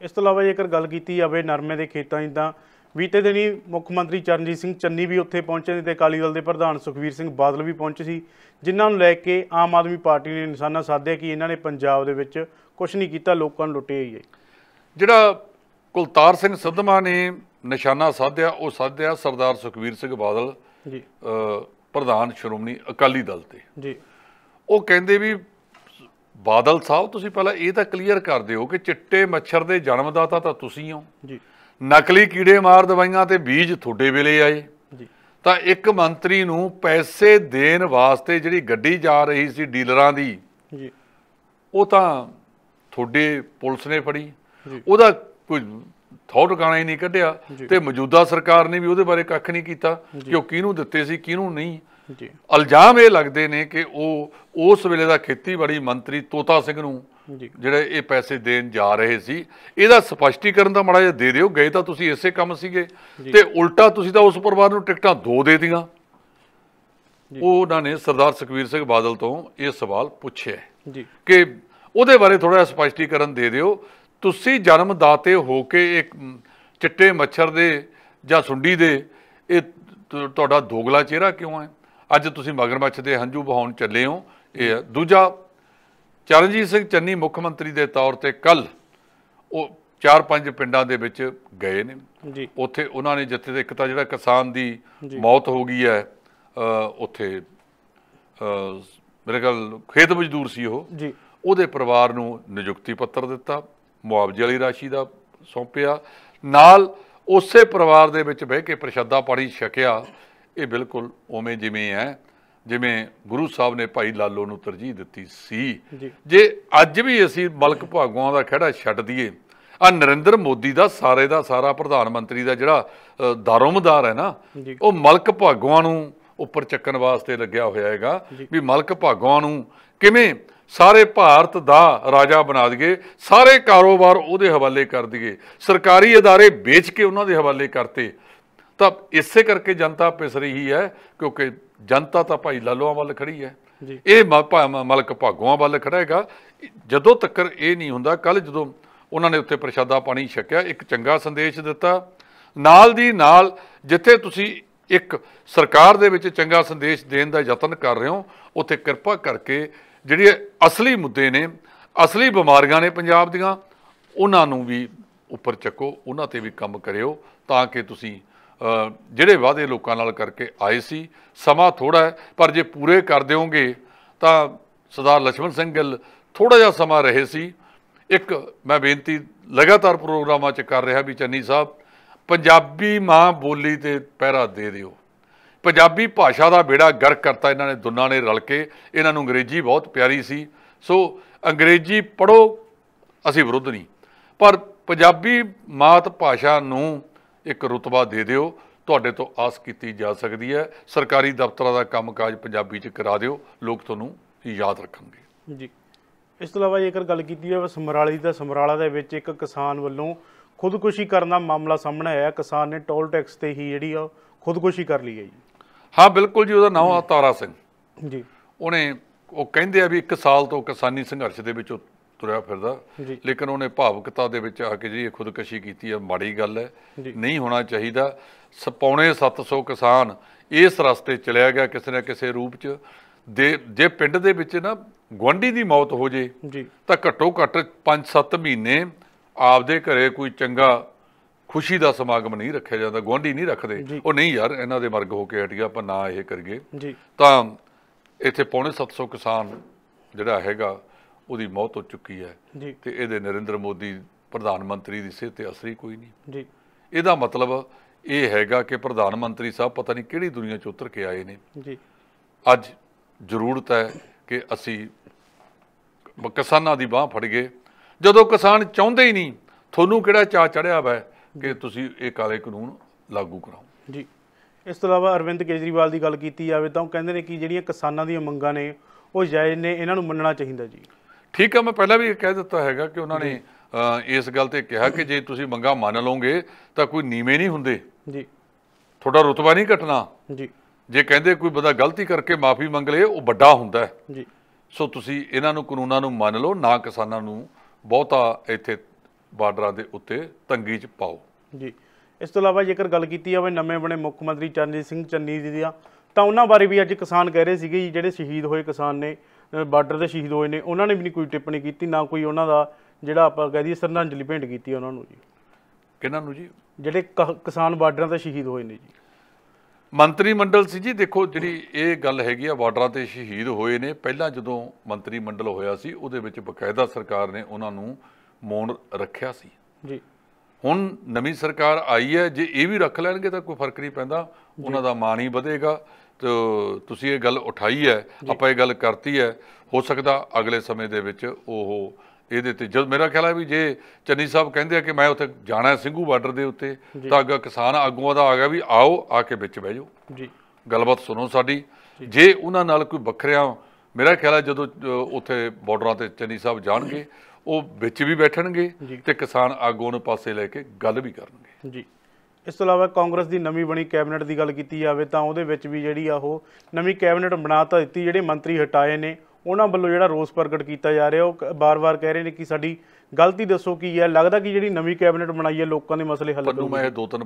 ਇਸ ਤੋਂ ਇਲਾਵਾ ਜੇਕਰ ਗੱਲ ਕੀਤੀ ਜਾਵੇ ਨਰਮੇ ਦੇ ਖੇਤਾਂ ਦੀ, ਤਾਂ ਬੀਤੇ ਦਿਨੀ ਮੁੱਖ ਮੰਤਰੀ ਚਰਨਜੀਤ ਸਿੰਘ ਚੰਨੀ ਵੀ ਉੱਥੇ ਪਹੁੰਚੇ ਨੇ ਤੇ ਅਕਾਲੀ ਦਲ ਦੇ ਪ੍ਰਧਾਨ ਸੁਖਬੀਰ ਸਿੰਘ ਬਾਦਲ ਵੀ ਪਹੁੰਚੇ ਸੀ, ਜਿਨ੍ਹਾਂ ਨੂੰ ਲੈ ਕੇ ਆਮ ਆਦਮੀ ਪਾਰਟੀ ਨੇ ਨਿਸ਼ਾਨਾ ਸਾਧਿਆ ਕਿ ਇਹਨਾਂ ਨੇ ਪੰਜਾਬ ਦੇ ਵਿੱਚ ਕੁਛ ਨਹੀਂ ਕੀਤਾ, ਲੋਕਾਂ ਨੂੰ ਲੁੱਟਿਆ ਹੀ ਹੈ। ਜਿਹੜਾ ਕੁਲਤਾਰ ਸਿੰਘ ਸਿੱਧਵਾਂ ਨੇ ਨਿਸ਼ਾਨਾ ਸਾਧਿਆ, ਉਹ ਸਾਧਿਆ ਸਰਦਾਰ ਸੁਖਬੀਰ ਸਿੰਘ ਬਾਦਲ ਜੀ, ਪ੍ਰਧਾਨ ਸ਼੍ਰੋਮਣੀ ਅਕਾਲੀ ਦਲ ਤੇ ਜੀ। ਉਹ ਕਹਿੰਦੇ ਵੀ ਬਾਦਲ ਸਾਹਿਬ ਤੁਸੀਂ ਪਹਿਲਾਂ ਇਹ ਤਾਂ ਕਲੀਅਰ ਕਰ ਦਿਓ ਕਿ ਚਿੱਟੇ ਮੱਛਰ ਦੇ ਜਨਮਦਾਤਾ ਤਾਂ ਤੁਸੀਂ ਹੋ ਜੀ, ਨਕਲੀ ਕੀੜੇ ਮਾਰ ਦਵਾਈਆਂ ਤੇ ਬੀਜ ਤੁਹਾਡੇ ਵੇਲੇ ਆਏ ਜੀ। ਤਾਂ ਇੱਕ ਮੰਤਰੀ ਨੂੰ ਪੈਸੇ ਦੇਣ ਵਾਸਤੇ ਜਿਹੜੀ ਗੱਡੀ ਜਾ ਰਹੀ ਸੀ ਡੀਲਰਾਂ ਦੀ ਜੀ, ਉਹ ਤਾਂ ਤੁਹਾਡੇ ਪੁਲਿਸ ਨੇ ਫੜੀ, ਉਹਦਾ ਕੋਈ ਥੌ ਟਿਕਾਣਾ ਹੀ ਨਹੀਂ ਕੱਢਿਆ ਤੇ ਮੌਜੂਦਾ ਸਰਕਾਰ ਨੇ ਵੀ ਉਹਦੇ ਬਾਰੇ ਕੱਖ ਨਹੀਂ ਕੀਤਾ ਕਿ ਉਹ ਕਿਹਨੂੰ ਦਿੱਤੇ ਸੀ ਕਿਹਨੂੰ ਨਹੀਂ। ਇਲਜ਼ਾਮ ਇਹ ਲੱਗਦੇ ਨੇ ਕਿ ਉਹ ਉਸ ਵੇਲੇ ਦਾ ਖੇਤੀਬਾੜੀ ਮੰਤਰੀ ਤੋਤਾ ਸਿੰਘ ਨੂੰ ਜਿਹੜੇ ਇਹ ਪੈਸੇ ਦੇਣ ਜਾ ਰਹੇ ਸੀ, ਇਹਦਾ ਸਪਸ਼ਟੀਕਰਨ ਤਾਂ ਮਾੜਾ ਜਿਹਾ ਦੇ ਦਿਓ। ਗਏ ਤਾਂ ਤੁਸੀਂ ਇਸੇ ਕੰਮ ਸੀਗੇ ਤੇ ਉਲਟਾ ਤੁਸੀਂ ਤਾਂ ਉਸ ਪਰਿਵਾਰ ਨੂੰ ਟਿਕਟਾਂ 2 ਦੇ ਦਿੱਤੀਆਂ। ਉਹਨਾਂ ਨੇ ਸਰਦਾਰ ਸੁਖਬੀਰ ਸਿੰਘ ਬਾਦਲ ਤੋਂ ਇਹ ਸਵਾਲ ਪੁੱਛਿਆ ਕਿ ਉਹਦੇ ਬਾਰੇ ਥੋੜਾ ਜਿਹਾ ਸਪਸ਼ਟੀਕਰਨ ਦੇ ਦਿਓ। ਤੁਸੀਂ ਜਨਮਦਾਤੇ ਹੋ ਕੇ ਇੱਕ ਚਿੱਟੇ ਮੱਛਰ ਦੇ ਜਾਂ ਸੁੰਡੀ ਦੇ ਇਹ ਤੁਹਾਡਾ ਦੋਗਲਾ ਚਿਹਰਾ ਕਿਉਂ ਹੈ? ਅੱਜ ਤੁਸੀਂ ਮਗਰਮੱਛ ਦੇ ਹੰਝੂ ਬਹਾਉਣ ਚੱਲੇ ਹੋ। ਇਹ ਹੈ। ਦੂਜਾ, ਚਰਨਜੀਤ ਸਿੰਘ ਚੰਨੀ ਮੁੱਖ ਮੰਤਰੀ ਦੇ ਤੌਰ ਤੇ ਕੱਲ ਉਹ 4-5 ਪਿੰਡਾਂ ਦੇ ਵਿੱਚ ਗਏ ਨੇ ਜੀ। ਉੱਥੇ ਉਹਨਾਂ ਨੇ ਜਿੱਥੇ ਇੱਕ ਤਾਂ ਜਿਹੜਾ ਕਿਸਾਨ ਦੀ ਮੌਤ ਹੋ ਗਈ ਹੈ, ਉੱਥੇ ਮੇਰੇ ਖਿਆਲ ਖੇਤ ਮਜ਼ਦੂਰ ਸੀ ਉਹ ਜੀ, ਉਹਦੇ ਪਰਿਵਾਰ ਨੂੰ ਨਿਯੁਕਤੀ ਪੱਤਰ ਦਿੱਤਾ, ਮੁਆਵਜ਼ੇ ਵਾਲੀ ਰਾਸ਼ੀ ਦਾ ਸੌਂਪਿਆ, ਨਾਲ ਉਸੇ ਪਰਿਵਾਰ ਦੇ ਵਿੱਚ ਬਹਿ ਕੇ ਪ੍ਰਸ਼ਾਦਾ ਪਾਣੀ ਛਕਿਆ। ਇਹ ਬਿਲਕੁਲ ਉਵੇਂ ਜਿਵੇਂ ਹੈ ਜਿਵੇਂ ਗੁਰੂ ਸਾਹਿਬ ਨੇ ਭਾਈ ਲਾਲੋ ਨੂੰ ਤਰਜੀਹ ਦਿੱਤੀ ਸੀ। ਜੇ ਅੱਜ ਵੀ ਅਸੀਂ ਮਲਕ ਭਾਗੋਆਂ ਦਾ ਖਹਿੜਾ ਛੱਡ ਦਈਏ, ਆ ਨਰਿੰਦਰ ਮੋਦੀ ਦਾ ਸਾਰਾ ਪ੍ਰਧਾਨ ਮੰਤਰੀ ਦਾ ਜਿਹੜਾ ਦਾਰੋਮਦਾਰ ਹੈ ਨਾ, ਉਹ ਮਲਕ ਭਾਗੋਆਂ ਨੂੰ ਉੱਪਰ ਚੱਕਣ ਵਾਸਤੇ ਲੱਗਿਆ ਹੋਇਆ ਹੈਗਾ ਵੀ ਮਲਕ ਭਾਗੋਆਂ ਨੂੰ ਕਿਵੇਂ ਸਾਰੇ ਭਾਰਤ ਦਾ ਰਾਜਾ ਬਣਾ ਦਈਏ, ਸਾਰੇ ਕਾਰੋਬਾਰ ਉਹਦੇ ਹਵਾਲੇ ਕਰ ਦਈਏ, ਸਰਕਾਰੀ ਅਦਾਰੇ ਵੇਚ ਕੇ ਉਹਨਾਂ ਦੇ ਹਵਾਲੇ ਕਰਤੇ। ਤਾਂ ਇਸੇ ਕਰਕੇ ਜਨਤਾ ਪਿਸ ਰਹੀ ਹੈ, ਕਿਉਂਕਿ ਜਨਤਾ ਤਾਂ ਭਾਈ ਲਾਲੋਆਂ ਵੱਲ ਖੜੀ ਹੈ, ਇਹ ਮਲਕ ਭਾਗੋਆਂ ਵੱਲ ਖੜਾ ਹੈਗਾ। ਜਦੋਂ ਤੱਕ ਇਹ ਨਹੀਂ ਹੁੰਦਾ, ਕੱਲ ਜਦੋਂ ਉਹਨਾਂ ਨੇ ਉੱਥੇ ਪ੍ਰਸ਼ਾਦਾ ਪਾਣੀ ਛਕਿਆ, ਇੱਕ ਚੰਗਾ ਸੰਦੇਸ਼ ਦਿੱਤਾ। ਨਾਲ ਦੀ ਨਾਲ ਜਿੱਥੇ ਤੁਸੀਂ ਇੱਕ ਸਰਕਾਰ ਦੇ ਵਿੱਚ ਚੰਗਾ ਸੰਦੇਸ਼ ਦੇਣ ਦਾ ਯਤਨ ਕਰ ਰਹੇ ਹੋ, ਉੱਥੇ ਕਿਰਪਾ ਕਰਕੇ ਜਿਹੜੇ ਅਸਲੀ ਮੁੱਦੇ ਨੇ, ਅਸਲੀ ਬਿਮਾਰੀਆਂ ਨੇ ਪੰਜਾਬ ਦੀਆਂ, ਉਹਨਾਂ ਨੂੰ ਵੀ ਉੱਪਰ ਚੱਕੋ, ਉਹਨਾਂ ਤੇ ਵੀ ਕੰਮ ਕਰਿਓ, ਤਾਂ ਕਿ ਤੁਸੀਂ ਜਿਹੜੇ ਵਾਅਦੇ ਲੋਕਾਂ ਨਾਲ ਕਰਕੇ ਆਏ ਸੀ, ਸਮਾਂ ਥੋੜ੍ਹਾ ਹੈ ਪਰ ਜੇ ਪੂਰੇ ਕਰ ਦਿਓਗੇ ਤਾਂ ਸਰਦਾਰ ਲਛਮਣ ਸਿੰਘ ਗਿੱਲ ਥੋੜ੍ਹਾ ਜਿਹਾ ਸਮਾਂ ਰਹੇ ਸੀ। ਇੱਕ ਮੈਂ ਬੇਨਤੀ ਲਗਾਤਾਰ ਪ੍ਰੋਗਰਾਮਾਂ 'ਚ ਕਰ ਰਿਹਾ ਵੀ ਚੰਨੀ ਸਾਹਿਬ, ਪੰਜਾਬੀ ਮਾਂ ਬੋਲੀ ਤੇ ਪਹਿਰਾ ਦੇ ਦਿਓ। ਪੰਜਾਬੀ ਭਾਸ਼ਾ ਦਾ ਬੇੜਾ ਗਰਕ ਕਰਤਾ ਇਹਨਾਂ ਨੇ ਦੋਨਾਂ ਨੇ ਰਲ ਕੇ। ਇਹਨਾਂ ਨੂੰ ਅੰਗਰੇਜ਼ੀ ਬਹੁਤ ਪਿਆਰੀ ਸੀ, ਸੋ ਅੰਗਰੇਜ਼ੀ ਪੜ੍ਹੋ, ਅਸੀਂ ਵਿਰੁੱਧ ਨਹੀਂ, ਪਰ ਪੰਜਾਬੀ ਮਾਤ ਭਾਸ਼ਾ ਨੂੰ ਇੱਕ ਰੁਤਬਾ ਦੇ ਦਿਓ ਤੁਹਾਡੇ ਤੋਂ ਆਸ ਕੀਤੀ ਜਾ ਸਕਦੀ ਹੈ। ਸਰਕਾਰੀ ਦਫ਼ਤਰਾਂ ਦਾ ਕੰਮਕਾਜ ਪੰਜਾਬੀ 'ਚ ਕਰਾ ਦਿਓ, ਲੋਕ ਤੁਹਾਨੂੰ ਯਾਦ ਰੱਖਣਗੇ। ਜੀ, ਇਸ ਤੋਂ ਇਲਾਵਾ ਜੇਕਰ ਗੱਲ ਕੀਤੀ ਜਾਵੇ ਸਮਰਾਲੇ ਦੀ, ਤਾਂ ਸਮਰਾਲਾ ਦੇ ਵਿੱਚ ਇੱਕ ਕਿਸਾਨ ਵੱਲੋਂ ਖੁਦਕੁਸ਼ੀ ਕਰਨ ਦਾ ਮਾਮਲਾ ਸਾਹਮਣੇ ਆਇਆ। ਕਿਸਾਨ ਨੇ ਟੋਲ ਟੈਕਸ ਤੇ ਹੀ ਜਿਹੜੀ ਆ ਖੁਦਕੁਸ਼ੀ ਕਰ ਲਈ ਹੈ ਜੀ। ਹਾਂ ਬਿਲਕੁਲ ਜੀ, ਉਹਦਾ ਨਾਮ ਆ ਤਾਰਾ ਸਿੰਘ ਜੀ। ਉਹ ਕਹਿੰਦੇ ਆ ਵੀ 1 ਸਾਲ ਤੋਂ ਕਿਸਾਨੀ ਸੰਘਰਸ਼ ਦੇ ਵਿੱਚ ਤੁਰਿਆ ਫਿਰਦਾ, ਲੇਕਿਨ ਉਹਨੇ ਭਾਵੁਕਤਾ ਦੇ ਵਿੱਚ ਆ ਕੇ ਜਿਹੜੀ ਖੁਦਕੁਸ਼ੀ ਕੀਤੀ ਹੈ, ਮਾੜੀ ਗੱਲ ਹੈ, ਨਹੀਂ ਹੋਣਾ ਚਾਹੀਦਾ। ਪੌਣੇ 700 ਕਿਸਾਨ ਇਸ ਰਸਤੇ ਚਲਿਆ ਗਿਆ ਕਿਸੇ ਨਾ ਕਿਸੇ ਰੂਪ 'ਚ। ਜੇ ਪਿੰਡ ਦੇ ਵਿੱਚ ਨਾ ਗੁਆਂਢੀ ਦੀ ਮੌਤ ਹੋ ਜੇ ਤਾਂ ਘੱਟੋ ਘੱਟ 5-7 ਮਹੀਨੇ ਆਪਦੇ ਘਰੇ ਕੋਈ ਚੰਗਾ ਖੁਸ਼ੀ ਦਾ ਸਮਾਗਮ ਨਹੀਂ ਰੱਖਿਆ ਜਾਂਦਾ, ਗੁਆਂਢੀ ਨਹੀਂ ਰੱਖਦੇ। ਉਹ ਨਹੀਂ ਯਾਰ ਇਹਨਾਂ ਦੇ ਮਰਗ ਹੋ ਕੇ ਹਟ ਗਿਆ, ਆਪਾਂ ਨਾ ਇਹ ਕਰੀਏ। ਤਾਂ ਇੱਥੇ ਪੌਣੇ 700 ਕਿਸਾਨ ਜਿਹੜਾ ਹੈਗਾ ਉਹਦੀ ਮੌਤ ਹੋ ਚੁੱਕੀ ਹੈ ਤੇ ਇਹਦੇ ਨਰਿੰਦਰ ਮੋਦੀ ਪ੍ਰਧਾਨ ਮੰਤਰੀ ਦੀ ਸਿਹਤ ਤੇ ਅਸਰ ਹੀ ਕੋਈ ਨਹੀਂ। ਇਹਦਾ ਮਤਲਬ ਇਹ ਹੈਗਾ ਕਿ ਪ੍ਰਧਾਨ ਮੰਤਰੀ ਸਾਹਿਬ ਪਤਾ ਨਹੀਂ ਕਿਹੜੀ ਦੁਨੀਆ 'ਚ ਉਤਰ ਕੇ ਆਏ ਨੇ। ਅੱਜ ਜ਼ਰੂਰਤ ਹੈ ਕਿ ਅਸੀਂ ਕਿਸਾਨਾਂ ਦੀ ਬਾਂਹ ਫੜ ਗਏ। ਜਦੋਂ ਕਿਸਾਨ ਚਾਹੁੰਦੇ ਹੀ ਨਹੀਂ, ਤੁਹਾਨੂੰ ਕਿਹੜਾ ਚਾਅ ਚੜਿਆ ਵਾ ਕਿ ਤੁਸੀਂ ਇਹ ਕਾਲੇ ਕਾਨੂੰਨ ਲਾਗੂ ਕਰਾਓ। ਜੀ, ਇਸ ਤੋਂ ਇਲਾਵਾ ਅਰਵਿੰਦ ਕੇਜਰੀਵਾਲ ਦੀ ਗੱਲ ਕੀਤੀ ਜਾਵੇ ਤਾਂ ਉਹ ਕਹਿੰਦੇ ਨੇ ਕਿ ਜਿਹੜੀਆਂ ਕਿਸਾਨਾਂ ਦੀਆਂ ਮੰਗਾਂ ਨੇ ਉਹ ਜਾਇਜ਼ ਨੇ, ਇਹਨਾਂ ਨੂੰ ਮੰਨਣਾ ਚਾਹੀਦਾ ਜੀ। ਠੀਕ ਹੈ, ਮੈਂ ਪਹਿਲਾਂ ਵੀ ਇਹ ਕਹਿ ਦਿੱਤਾ ਹੈਗਾ ਕਿ ਉਹਨਾਂ ਨੇ ਇਸ ਗੱਲ ਤੇ ਕਿਹਾ ਕਿ ਜੇ ਤੁਸੀਂ ਮੰਗਾਂ ਮੰਨ ਲਓਗੇ ਤਾਂ ਕੋਈ ਨੀਵੇਂ ਨਹੀਂ ਹੁੰਦੇ ਜੀ, ਤੁਹਾਡਾ ਰੁਤਬਾ ਨਹੀਂ ਘਟਣਾ ਜੀ। ਜੇ ਕਹਿੰਦੇ ਕੋਈ ਬੰਦਾ ਗਲਤੀ ਕਰਕੇ ਮਾਫੀ ਮੰਗ ਲਏ, ਉਹ ਵੱਡਾ ਹੁੰਦਾ ਜੀ। ਸੋ ਤੁਸੀਂ ਇਹਨਾਂ ਨੂੰ ਕਾਨੂੰਨਾਂ ਨੂੰ ਮੰਨ ਲਓ, ਨਾ ਕਿਸਾਨਾਂ ਨੂੰ ਬਹੁਤਾ ਇੱਥੇ ਬਾਰਡਰਾਂ ਦੇ ਉੱਤੇ ਤੰਗੀ 'ਚ ਪਾਓ ਜੀ। ਇਸ ਤੋਂ ਇਲਾਵਾ ਜੇਕਰ ਗੱਲ ਕੀਤੀ ਜਾਵੇ ਨਵੇਂ ਬਣੇ ਮੁੱਖ ਮੰਤਰੀ ਚਰਨਜੀਤ ਸਿੰਘ ਚੰਨੀ ਦੀ ਆ, ਤਾਂ ਉਹਨਾਂ ਬਾਰੇ ਵੀ ਅੱਜ ਕਿਸਾਨ ਕਹਿ ਰਹੇ ਸੀਗੇ ਜੀ, ਜਿਹੜੇ ਸ਼ਹੀਦ ਹੋਏ ਕਿਸਾਨ ਨੇ, ਬਾਰਡਰ ਦੇ ਸ਼ਹੀਦ ਹੋਏ ਨੇ, ਉਹਨਾਂ ਨੇ ਵੀ ਨਹੀਂ ਕੋਈ ਟਿੱਪਣੀ ਕੀਤੀ, ਨਾ ਕੋਈ ਉਹਨਾਂ ਦਾ ਜਿਹੜਾ ਆਪਾਂ ਕਹਿ ਦਈਏ ਸ਼ਰਧਾਂਜਲੀ ਭੇਂਟ ਕੀਤੀ ਉਹਨਾਂ ਨੂੰ ਜੀ। ਕਿਹਨਾਂ ਨੂੰ ਜੀ? ਜਿਹੜੇ ਕਿਸਾਨ ਬਾਰਡਰਾਂ ਤੇ ਸ਼ਹੀਦ ਹੋਏ ਨੇ ਜੀ। ਮੰਤਰੀ ਮੰਡਲ ਸੀ ਜੀ। ਦੇਖੋ, ਜਿਹੜੀ ਇਹ ਗੱਲ ਹੈਗੀ ਆ ਬਾਰਡਰਾਂ ਤੇ ਸ਼ਹੀਦ ਹੋਏ ਨੇ, ਪਹਿਲਾਂ ਜਦੋਂ ਮੰਤਰੀ ਮੰਡਲ ਹੋਇਆ ਸੀ ਉਹਦੇ ਵਿੱਚ ਬਕਾਇਦਾ ਸਰਕਾਰ ਨੇ ਉਹਨਾਂ ਨੂੰ ਮੌਨ ਰੱਖਿਆ ਸੀ ਜੀ। ਹੁਣ ਨਵੀਂ ਸਰਕਾਰ ਆਈ ਹੈ, ਜੇ ਇਹ ਵੀ ਰੱਖ ਲੈਣਗੇ ਤਾਂ ਕੋਈ ਫਰਕ ਨਹੀਂ ਪੈਂਦਾ, ਉਹਨਾਂ ਦਾ ਮਾਣ ਹੀ ਵਧੇਗਾ। ਤੇ ਤੁਸੀਂ ਇਹ ਗੱਲ ਉਠਾਈ ਹੈ, ਆਪਾਂ ਇਹ ਗੱਲ ਕਰਤੀ ਹੈ, ਹੋ ਸਕਦਾ ਅਗਲੇ ਸਮੇਂ ਦੇ ਵਿੱਚ ਉਹ ਇਹਦੇ ਤੇ ਜਦ ਮੇਰਾ ਖਿਆਲ ਹੈ ਵੀ ਜੇ ਚੰਨੀ ਸਾਹਿਬ ਕਹਿੰਦੇ ਆ ਕਿ ਮੈਂ ਉੱਥੇ ਜਾਣਾ ਸਿੰਘੂ ਬਾਰਡਰ ਦੇ ਉੱਤੇ, ਤਾਂ ਅੱਗਾ ਕਿਸਾਨ ਆਗੂਆਂ ਦਾ ਆ ਗਿਆ ਵੀ ਆਓ, ਆ ਕੇ ਵਿੱਚ ਬਹਿ ਜਾਓ ਜੀ, ਗੱਲਬਾਤ ਸੁਣੋ ਸਾਡੀ। ਜੇ ਉਹਨਾਂ ਨਾਲ ਕੋਈ ਵੱਖਰਿਆ, ਮੇਰਾ ਖਿਆਲ ਹੈ ਜਦੋਂ ਉੱਥੇ ਬਾਰਡਰਾਂ ਤੇ ਚੰਨੀ ਸਾਹਿਬ ਜਾਣਗੇ, ਉਹ ਵਿੱਚ ਵੀ ਬੈਠਣਗੇ ਤੇ ਕਿਸਾਨ ਆਗੂਆਂ ਨੂੰ ਪਾਸੇ ਲੈ ਕੇ ਗੱਲ ਵੀ ਕਰਨਗੇ ਜੀ। ਇਸ ਤੋਂ ਇਲਾਵਾ ਕਾਂਗਰਸ ਦੀ ਨਵੀਂ ਬਣੀ ਕੈਬਨਿਟ ਦੀ ਗੱਲ ਕੀਤੀ ਜਾਵੇ ਤਾਂ ਉਹਦੇ ਵਿੱਚ ਵੀ ਜਿਹੜੀ ਆ ਉਹ ਨਵੀਂ ਕੈਬਨਿਟ ਬਣਾ ਤਾਂ ਦਿੱਤੀ, ਜਿਹੜੇ ਮੰਤਰੀ ਹਟਾਏ ਨੇ ਉਹਨਾਂ ਵੱਲੋਂ ਜਿਹੜਾ ਰੋਸ ਪ੍ਰਗਟ ਕੀਤਾ ਜਾ ਰਿਹਾ, ਉਹ ਬਾਰ-ਬਾਰ ਕਹਿ ਰਹੇ ਨੇ ਕਿ ਸਾਡੀ ਗਲਤੀ ਦੱਸੋ ਕੀ ਹੈ। ਲੱਗਦਾ ਕਿ ਜਿਹੜੀ ਨਵੀਂ ਕੈਬਨਿਟ ਬਣਾਈ ਹੈ ਲੋਕਾਂ ਦੇ ਮਸਲੇ ਹੱਲ ਕਰੂਗੀ। ਮੈਂ ਇਹ 2-3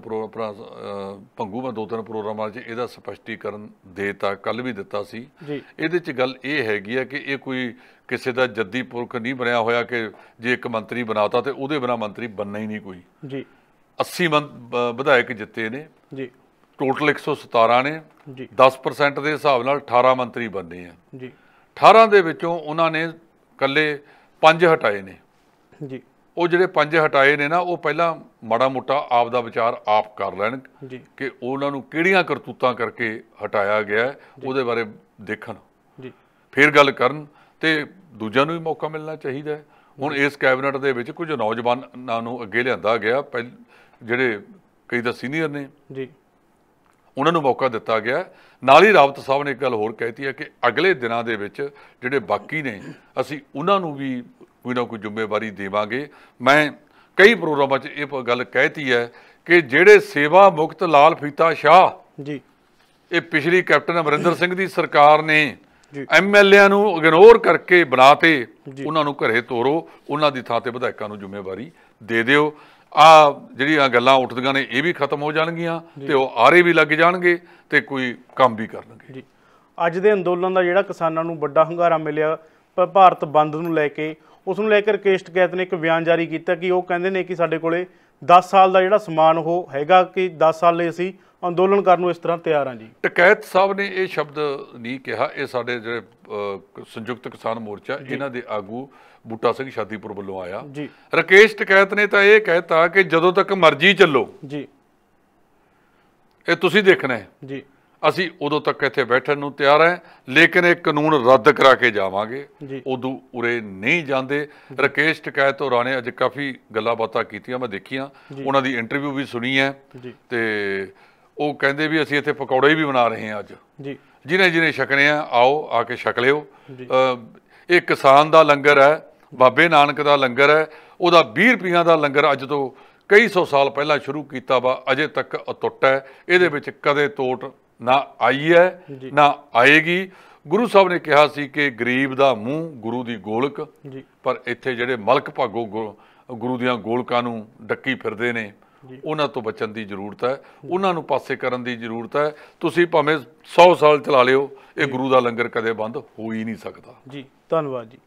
ਪ੍ਰੋਗਰਾਮਾਂ 'ਚ ਇਹਦਾ ਸਪਸ਼ਟੀਕਰਨ ਦੇਤਾ, ਕੱਲ ਵੀ ਦਿੱਤਾ ਸੀ। ਇਹਦੇ 'ਚ ਗੱਲ ਇਹ ਹੈਗੀ ਹੈ ਕਿ ਇਹ ਕੋਈ ਕਿਸੇ ਦਾ ਜੱਦੀ ਪੁਰਖ ਨਹੀਂ ਬਣਿਆ ਹੋਇਆ ਕਿ ਜੇ ਇੱਕ ਮੰਤਰੀ ਬਣਾਤਾ ਤੇ ਉਹਦੇ ਬਿਨਾਂ ਮੰਤਰੀ ਬਣਨਾ ਹੀ ਨਹੀਂ ਕੋਈ ਜੀ। 80 ਵਿਧਾਇਕ ਜਿੱਤੇ ਨੇ ਜੀ, ਟੋਟਲ 117 ਨੇ ਜੀ। 10% ਦੇ ਹਿਸਾਬ ਨਾਲ 18 ਮੰਤਰੀ ਬਣਨੇ ਆ ਜੀ। 18 ਦੇ ਵਿੱਚੋਂ ਉਹਨਾਂ ਨੇ ਇਕੱਲੇ 5 ਹਟਾਏ ਨੇ ਜੀ। ਉਹ ਜਿਹੜੇ 5 ਹਟਾਏ ਨੇ ਨਾ, ਉਹ ਪਹਿਲਾਂ ਮਾੜਾ ਮੋਟਾ ਆਪ ਦਾ ਵਿਚਾਰ ਆਪ ਕਰ ਲੈਣ ਕਿ ਉਹਨਾਂ ਨੂੰ ਕਿਹੜੀਆਂ ਕਰਤੂਤਾਂ ਕਰਕੇ ਹਟਾਇਆ ਗਿਆ, ਉਹਦੇ ਬਾਰੇ ਦੇਖਣ ਜੀ, ਫਿਰ ਗੱਲ ਕਰਨ ਤੇ ਦੂਜਿਆਂ ਨੂੰ ਵੀ ਮੌਕਾ ਮਿਲਣਾ ਚਾਹੀਦਾ। ਹੁਣ ਇਸ ਕੈਬਨਿਟ ਦੇ ਵਿੱਚ ਕੁਝ ਨੌਜਵਾਨਾਂ ਨੂੰ ਅੱਗੇ ਲਿਆਂਦਾ ਗਿਆ, ਜਿਹੜੇ ਕਈ ਤਾਂ ਸੀਨੀਅਰ ਨੇ ਜੀ, ਉਹਨਾਂ ਨੂੰ ਮੌਕਾ ਦਿੱਤਾ ਗਿਆ। ਨਾਲ ਹੀ ਰਾਵਤ ਸਾਹਿਬ ਨੇ ਇੱਕ ਗੱਲ ਹੋਰ ਕਹਿਤੀ ਹੈ ਕਿ ਅਗਲੇ ਦਿਨਾਂ ਦੇ ਵਿੱਚ ਜਿਹੜੇ ਬਾਕੀ ਨੇ ਅਸੀਂ ਉਹਨਾਂ ਨੂੰ ਵੀ ਕੋਈ ਨਾ ਕੋਈ ਜ਼ਿੰਮੇਵਾਰੀ ਦੇਵਾਂਗੇ। ਮੈਂ ਕਈ ਪ੍ਰੋਗਰਾਮਾਂ 'ਚ ਇਹ ਗੱਲ ਕਹਿਤੀ ਹੈ ਕਿ ਜਿਹੜੇ ਸੇਵਾ ਮੁਕਤ ਲਾਲ ਫੀਤਾ ਸ਼ਾਹ ਜੀ, ਇਹ ਪਿਛਲੀ ਕੈਪਟਨ ਅਮਰਿੰਦਰ ਸਿੰਘ ਦੀ ਸਰਕਾਰ ਨੇ MLA ਨੂੰ ਇਗਨੋਰ ਕਰਕੇ ਬਣਾਤੇ, ਉਹਨਾਂ ਨੂੰ ਘਰੇ ਤੋਰੋ, ਉਹਨਾਂ ਦੀ ਥਾਂ ਤੇ ਵਿਧਾਇਕਾਂ ਨੂੰ ਜ਼ਿੰਮੇਵਾਰੀ ਦੇ ਦਿਓ। ਆ ਜਿਹੜੀਆਂ ਗੱਲਾਂ ਉੱਠਦੀਆਂ ਨੇ ਇਹ ਵੀ ਖਤਮ ਹੋ ਜਾਣਗੀਆਂ ਤੇ ਉਹ ਆਰੇ ਵੀ ਲੱਗ ਜਾਣਗੇ ਤੇ ਕੋਈ ਕੰਮ ਵੀ ਕਰਨਗੇ ਜੀ। ਅੱਜ ਦੇ ਅੰਦੋਲਨ ਦਾ ਜਿਹੜਾ ਕਿਸਾਨਾਂ ਨੂੰ ਵੱਡਾ ਹੰਗਾਰਾ ਮਿਲਿਆ ਭਾਰਤ ਬੰਦ ਨੂੰ ਲੈ ਕੇ, ਉਸ ਨੂੰ ਲੈ ਕੇ ਰਾਕੇਸ਼ ਟਕੈਤ ਨੇ ਇੱਕ ਬਿਆਨ ਜਾਰੀ ਕੀਤਾ ਕਿ ਉਹ ਕਹਿੰਦੇ ਨੇ ਕਿ ਸਾਡੇ ਕੋਲੇ 10 ਸਾਲ ਦਾ ਜਿਹੜਾ ਸਮਾਨ ਉਹ ਹੈਗਾ ਕਿ 10 ਸਾਲ ਲਈ ਅਸੀਂ ਅੰਦੋਲਨ ਕਰਨ ਨੂੰ ਇਸ ਤਰ੍ਹਾਂ ਤਿਆਰ ਹਾਂ ਜੀ। ਟਕੈਤ ਸਾਹਿਬ ਨੇ ਇਹ ਸ਼ਬਦ ਨਹੀਂ ਕਿਹਾ, ਇਹ ਸਾਡੇ ਜਿਹੜੇ ਸੰਯੁਕਤ ਕਿਸਾਨ ਮੋਰਚਾ ਇਹਨਾਂ ਦੇ ਆਗੂ ਬੂਟਾ ਸਿੰਘ ਸ਼ਾਦੀਪੁਰ ਵੱਲੋਂ ਆਇਆ ਜੀ। ਰਾਕੇਸ਼ ਟਕੈਤ ਨੇ ਤਾਂ ਇਹ ਕਹਿਤਾ ਕਿ ਜਦੋਂ ਤੱਕ ਮਰਜ਼ੀ ਚੱਲੋ ਜੀ, ਇਹ ਤੁਸੀਂ ਦੇਖਣਾ ਹੈ ਜੀ, ਅਸੀਂ ਉਦੋਂ ਤੱਕ ਇੱਥੇ ਬੈਠਣ ਨੂੰ ਤਿਆਰ ਹੈ, ਲੇਕਿਨ ਇਹ ਕਾਨੂੰਨ ਰੱਦ ਕਰਾ ਕੇ ਜਾਵਾਂਗੇ, ਉਦੋਂ ਉਰੇ ਨਹੀਂ ਜਾਂਦੇ। ਰਾਕੇਸ਼ ਟਕੈਤ ਹੋਰਾਂ ਨੇ ਅੱਜ ਕਾਫੀ ਗੱਲਾਂ ਬਾਤਾਂ ਕੀਤੀਆਂ, ਮੈਂ ਦੇਖੀਆਂ, ਉਹਨਾਂ ਦੀ ਇੰਟਰਵਿਊ ਵੀ ਸੁਣੀ ਹੈ ਤੇ ਉਹ ਕਹਿੰਦੇ ਵੀ ਅਸੀਂ ਇੱਥੇ ਪਕੌੜੇ ਵੀ ਬਣਾ ਰਹੇ ਹਾਂ ਅੱਜ ਜੀ। ਜਿਹਨੇ ਜਿਹਨੇ ਛਕਣੇ ਆ ਆਓ ਆ ਕੇ ਛਕ ਲਿਓ। ਇਹ ਕਿਸਾਨ ਦਾ ਲੰਗਰ ਹੈ, ਬਾਬੇ ਨਾਨਕ ਦਾ ਲੰਗਰ ਹੈ। ਉਹਦਾ 20 ਰੁਪਈਆਂ ਦਾ ਲੰਗਰ ਅੱਜ ਤੋਂ ਕਈ ਸੌ ਸਾਲ ਪਹਿਲਾਂ ਸ਼ੁਰੂ ਕੀਤਾ ਵਾ, ਅਜੇ ਤੱਕ ਅਟੁੱਟ ਹੈ। ਇਹਦੇ ਵਿੱਚ ਕਦੇ ਤੋਟ ਨਾ ਆਈ ਹੈ ਨਾ ਆਏਗੀ। ਗੁਰੂ ਸਾਹਿਬ ਨੇ ਕਿਹਾ ਸੀ ਕਿ ਗਰੀਬ ਦਾ ਮੂੰਹ ਗੁਰੂ ਦੀ ਗੋਲਕ, ਪਰ ਇੱਥੇ ਜਿਹੜੇ ਮਲਕ ਭਾਗੋ ਗੁਰੂ ਦੀਆਂ ਗੋਲਕਾਂ ਨੂੰ ਡੱਕੀ ਫਿਰਦੇ ਨੇ, ਉਹਨਾਂ ਤੋਂ ਬਚਣ ਦੀ ਜ਼ਰੂਰਤ ਹੈ, ਉਹਨਾਂ ਨੂੰ ਪਾਸੇ ਕਰਨ ਦੀ ਜ਼ਰੂਰਤ ਹੈ। ਤੁਸੀਂ ਭਾਵੇਂ 100 ਸਾਲ ਚਲਾ ਲਿਓ, ਇਹ ਗੁਰੂ ਦਾ ਲੰਗਰ ਕਦੇ ਬੰਦ ਹੋ ਹੀ ਨਹੀਂ ਸਕਦਾ ਜੀ। ਧੰਨਵਾਦ ਜੀ।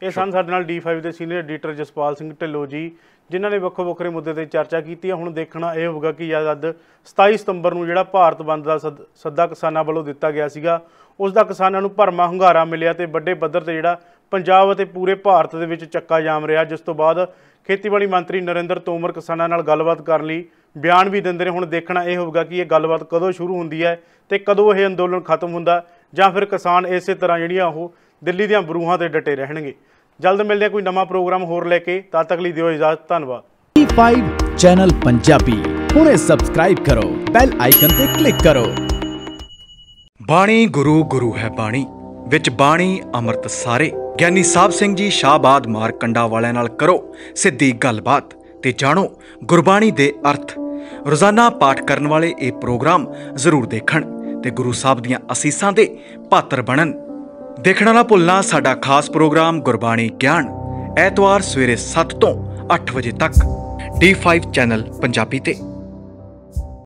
ਇਹ ਸਨ ਸਾਡੇ ਨਾਲ D5 ਦੇ ਸੀਨੀਅਰ ਐਡੀਟਰ ਜਸਪਾਲ ਸਿੰਘ ਢਿੱਲੋਂ ਜੀ, ਜਿਨ੍ਹਾਂ ਨੇ ਵੱਖੋ ਵੱਖਰੇ ਮੁੱਦੇ ਤੇ ਚਰਚਾ ਕੀਤੀ ਹੈ। ਹੁਣ ਦੇਖਣਾ ਇਹ ਹੋਊਗਾ ਕਿ ਜਦ 27 ਸਤੰਬਰ ਨੂੰ ਜਿਹੜਾ ਭਾਰਤ ਬੰਦ ਦਾ ਸੱਦਾ ਕਿਸਾਨਾਂ ਵੱਲੋਂ ਦਿੱਤਾ ਗਿਆ ਸੀਗਾ, ਉਸ ਦਾ ਕਿਸਾਨਾਂ ਨੂੰ ਭਰਮਾ ਹੁੰਗਾਰਾ ਮਿਲਿਆ ਤੇ ਵੱਡੇ ਪੱਧਰ ਤੇ ਜਿਹੜਾ ਪੰਜਾਬ ਅਤੇ ਪੂਰੇ ਭਾਰਤ ਦੇ ਵਿੱਚ ਚੱਕਾ ਜਾਮ ਰਿਹਾ, ਜਿਸ ਤੋਂ ਬਾਅਦ ਖੇਤੀਬਾੜੀ ਮੰਤਰੀ ਨਰਿੰਦਰ ਤੋਮਰ ਕਿਸਾਨਾਂ ਨਾਲ ਗੱਲਬਾਤ ਕਰਨ ਲਈ ਬਿਆਨ ਵੀ ਦਿੰਦੇ ਨੇ। ਹੁਣ ਦੇਖਣਾ ਇਹ ਹੋਊਗਾ ਕਿ ਇਹ ਗੱਲਬਾਤ ਕਦੋਂ ਸ਼ੁਰੂ ਹੁੰਦੀ ਹੈ ਤੇ ਕਦੋਂ ਇਹ ਅੰਦੋਲਨ ਖਤਮ ਹੁੰਦਾ, ਜਾਂ ਫਿਰ ਕਿਸਾਨ ਇਸੇ ਤਰ੍ਹਾਂ ਜਿਹੜੀਆਂ ਉਹ ਦਿੱਲੀ ਦੀਆਂ ਬਰੂਹਾਂ ਤੇ ਡਟੇ ਰਹਿਣਗੇ। ਜਲਦ ਮਿਲਦੇ ਹਾਂ ਕੋਈ ਨਵਾਂ ਪ੍ਰੋਗਰਾਮ ਹੋਰ ਲੈ ਕੇ, ਤਦ ਤੱਕ ਲਈ ਦਿਓ ਇਜਾਜ਼ਤ। ਧੰਨਵਾਦ। D5 ਚੈਨਲ ਪੰਜਾਬੀ ਹੁਣੇ ਸਬਸਕ੍ਰਾਈਬ ਕਰੋ, ਬੈਲ ਆਈਕਨ ਤੇ ਕਲਿੱਕ ਕਰੋ। ਬਾਣੀ ਗੁਰੂ ਗੁਰੂ ਹੈ ਬਾਣੀ, ਵਿੱਚ ਬਾਣੀ ਅੰਮ੍ਰਿਤ ਸਾਰੇ। ਗਿਆਨੀ ਸਾਹਿਬ ਸਿੰਘ ਜੀ ਸ਼ਾਹਬਾਦ ਮਾਰਕੰਡਾ ਵਾਲਿਆਂ ਨਾਲ ਕਰੋ ਸਿੱਧੀ ਗੱਲਬਾਤ ਤੇ ਜਾਣੋ ਗੁਰਬਾਣੀ ਦੇ ਅਰਥ। ਰੋਜ਼ਾਨਾ ਪਾਠ ਕਰਨ ਵਾਲੇ ਇਹ ਪ੍ਰੋਗਰਾਮ ਜ਼ਰੂਰ ਦੇਖਣ ਤੇ ਗੁਰੂ ਸਾਹਿਬ ਦੀਆਂ ਅਸੀਸਾਂ ਦੇ ਪਾਤਰ ਬਣਨ। ਦੇਖਣਾ ਨਾ ਭੁੱਲਣਾ ਸਾਡਾ ਖਾਸ ਪ੍ਰੋਗਰਾਮ ਗੁਰਬਾਣੀ ਗਿਆਨ, ਐਤਵਾਰ ਸਵੇਰੇ 7 ਤੋਂ 8 ਵਜੇ ਤੱਕ D5 ਚੈਨਲ ਪੰਜਾਬੀ ਤੇ।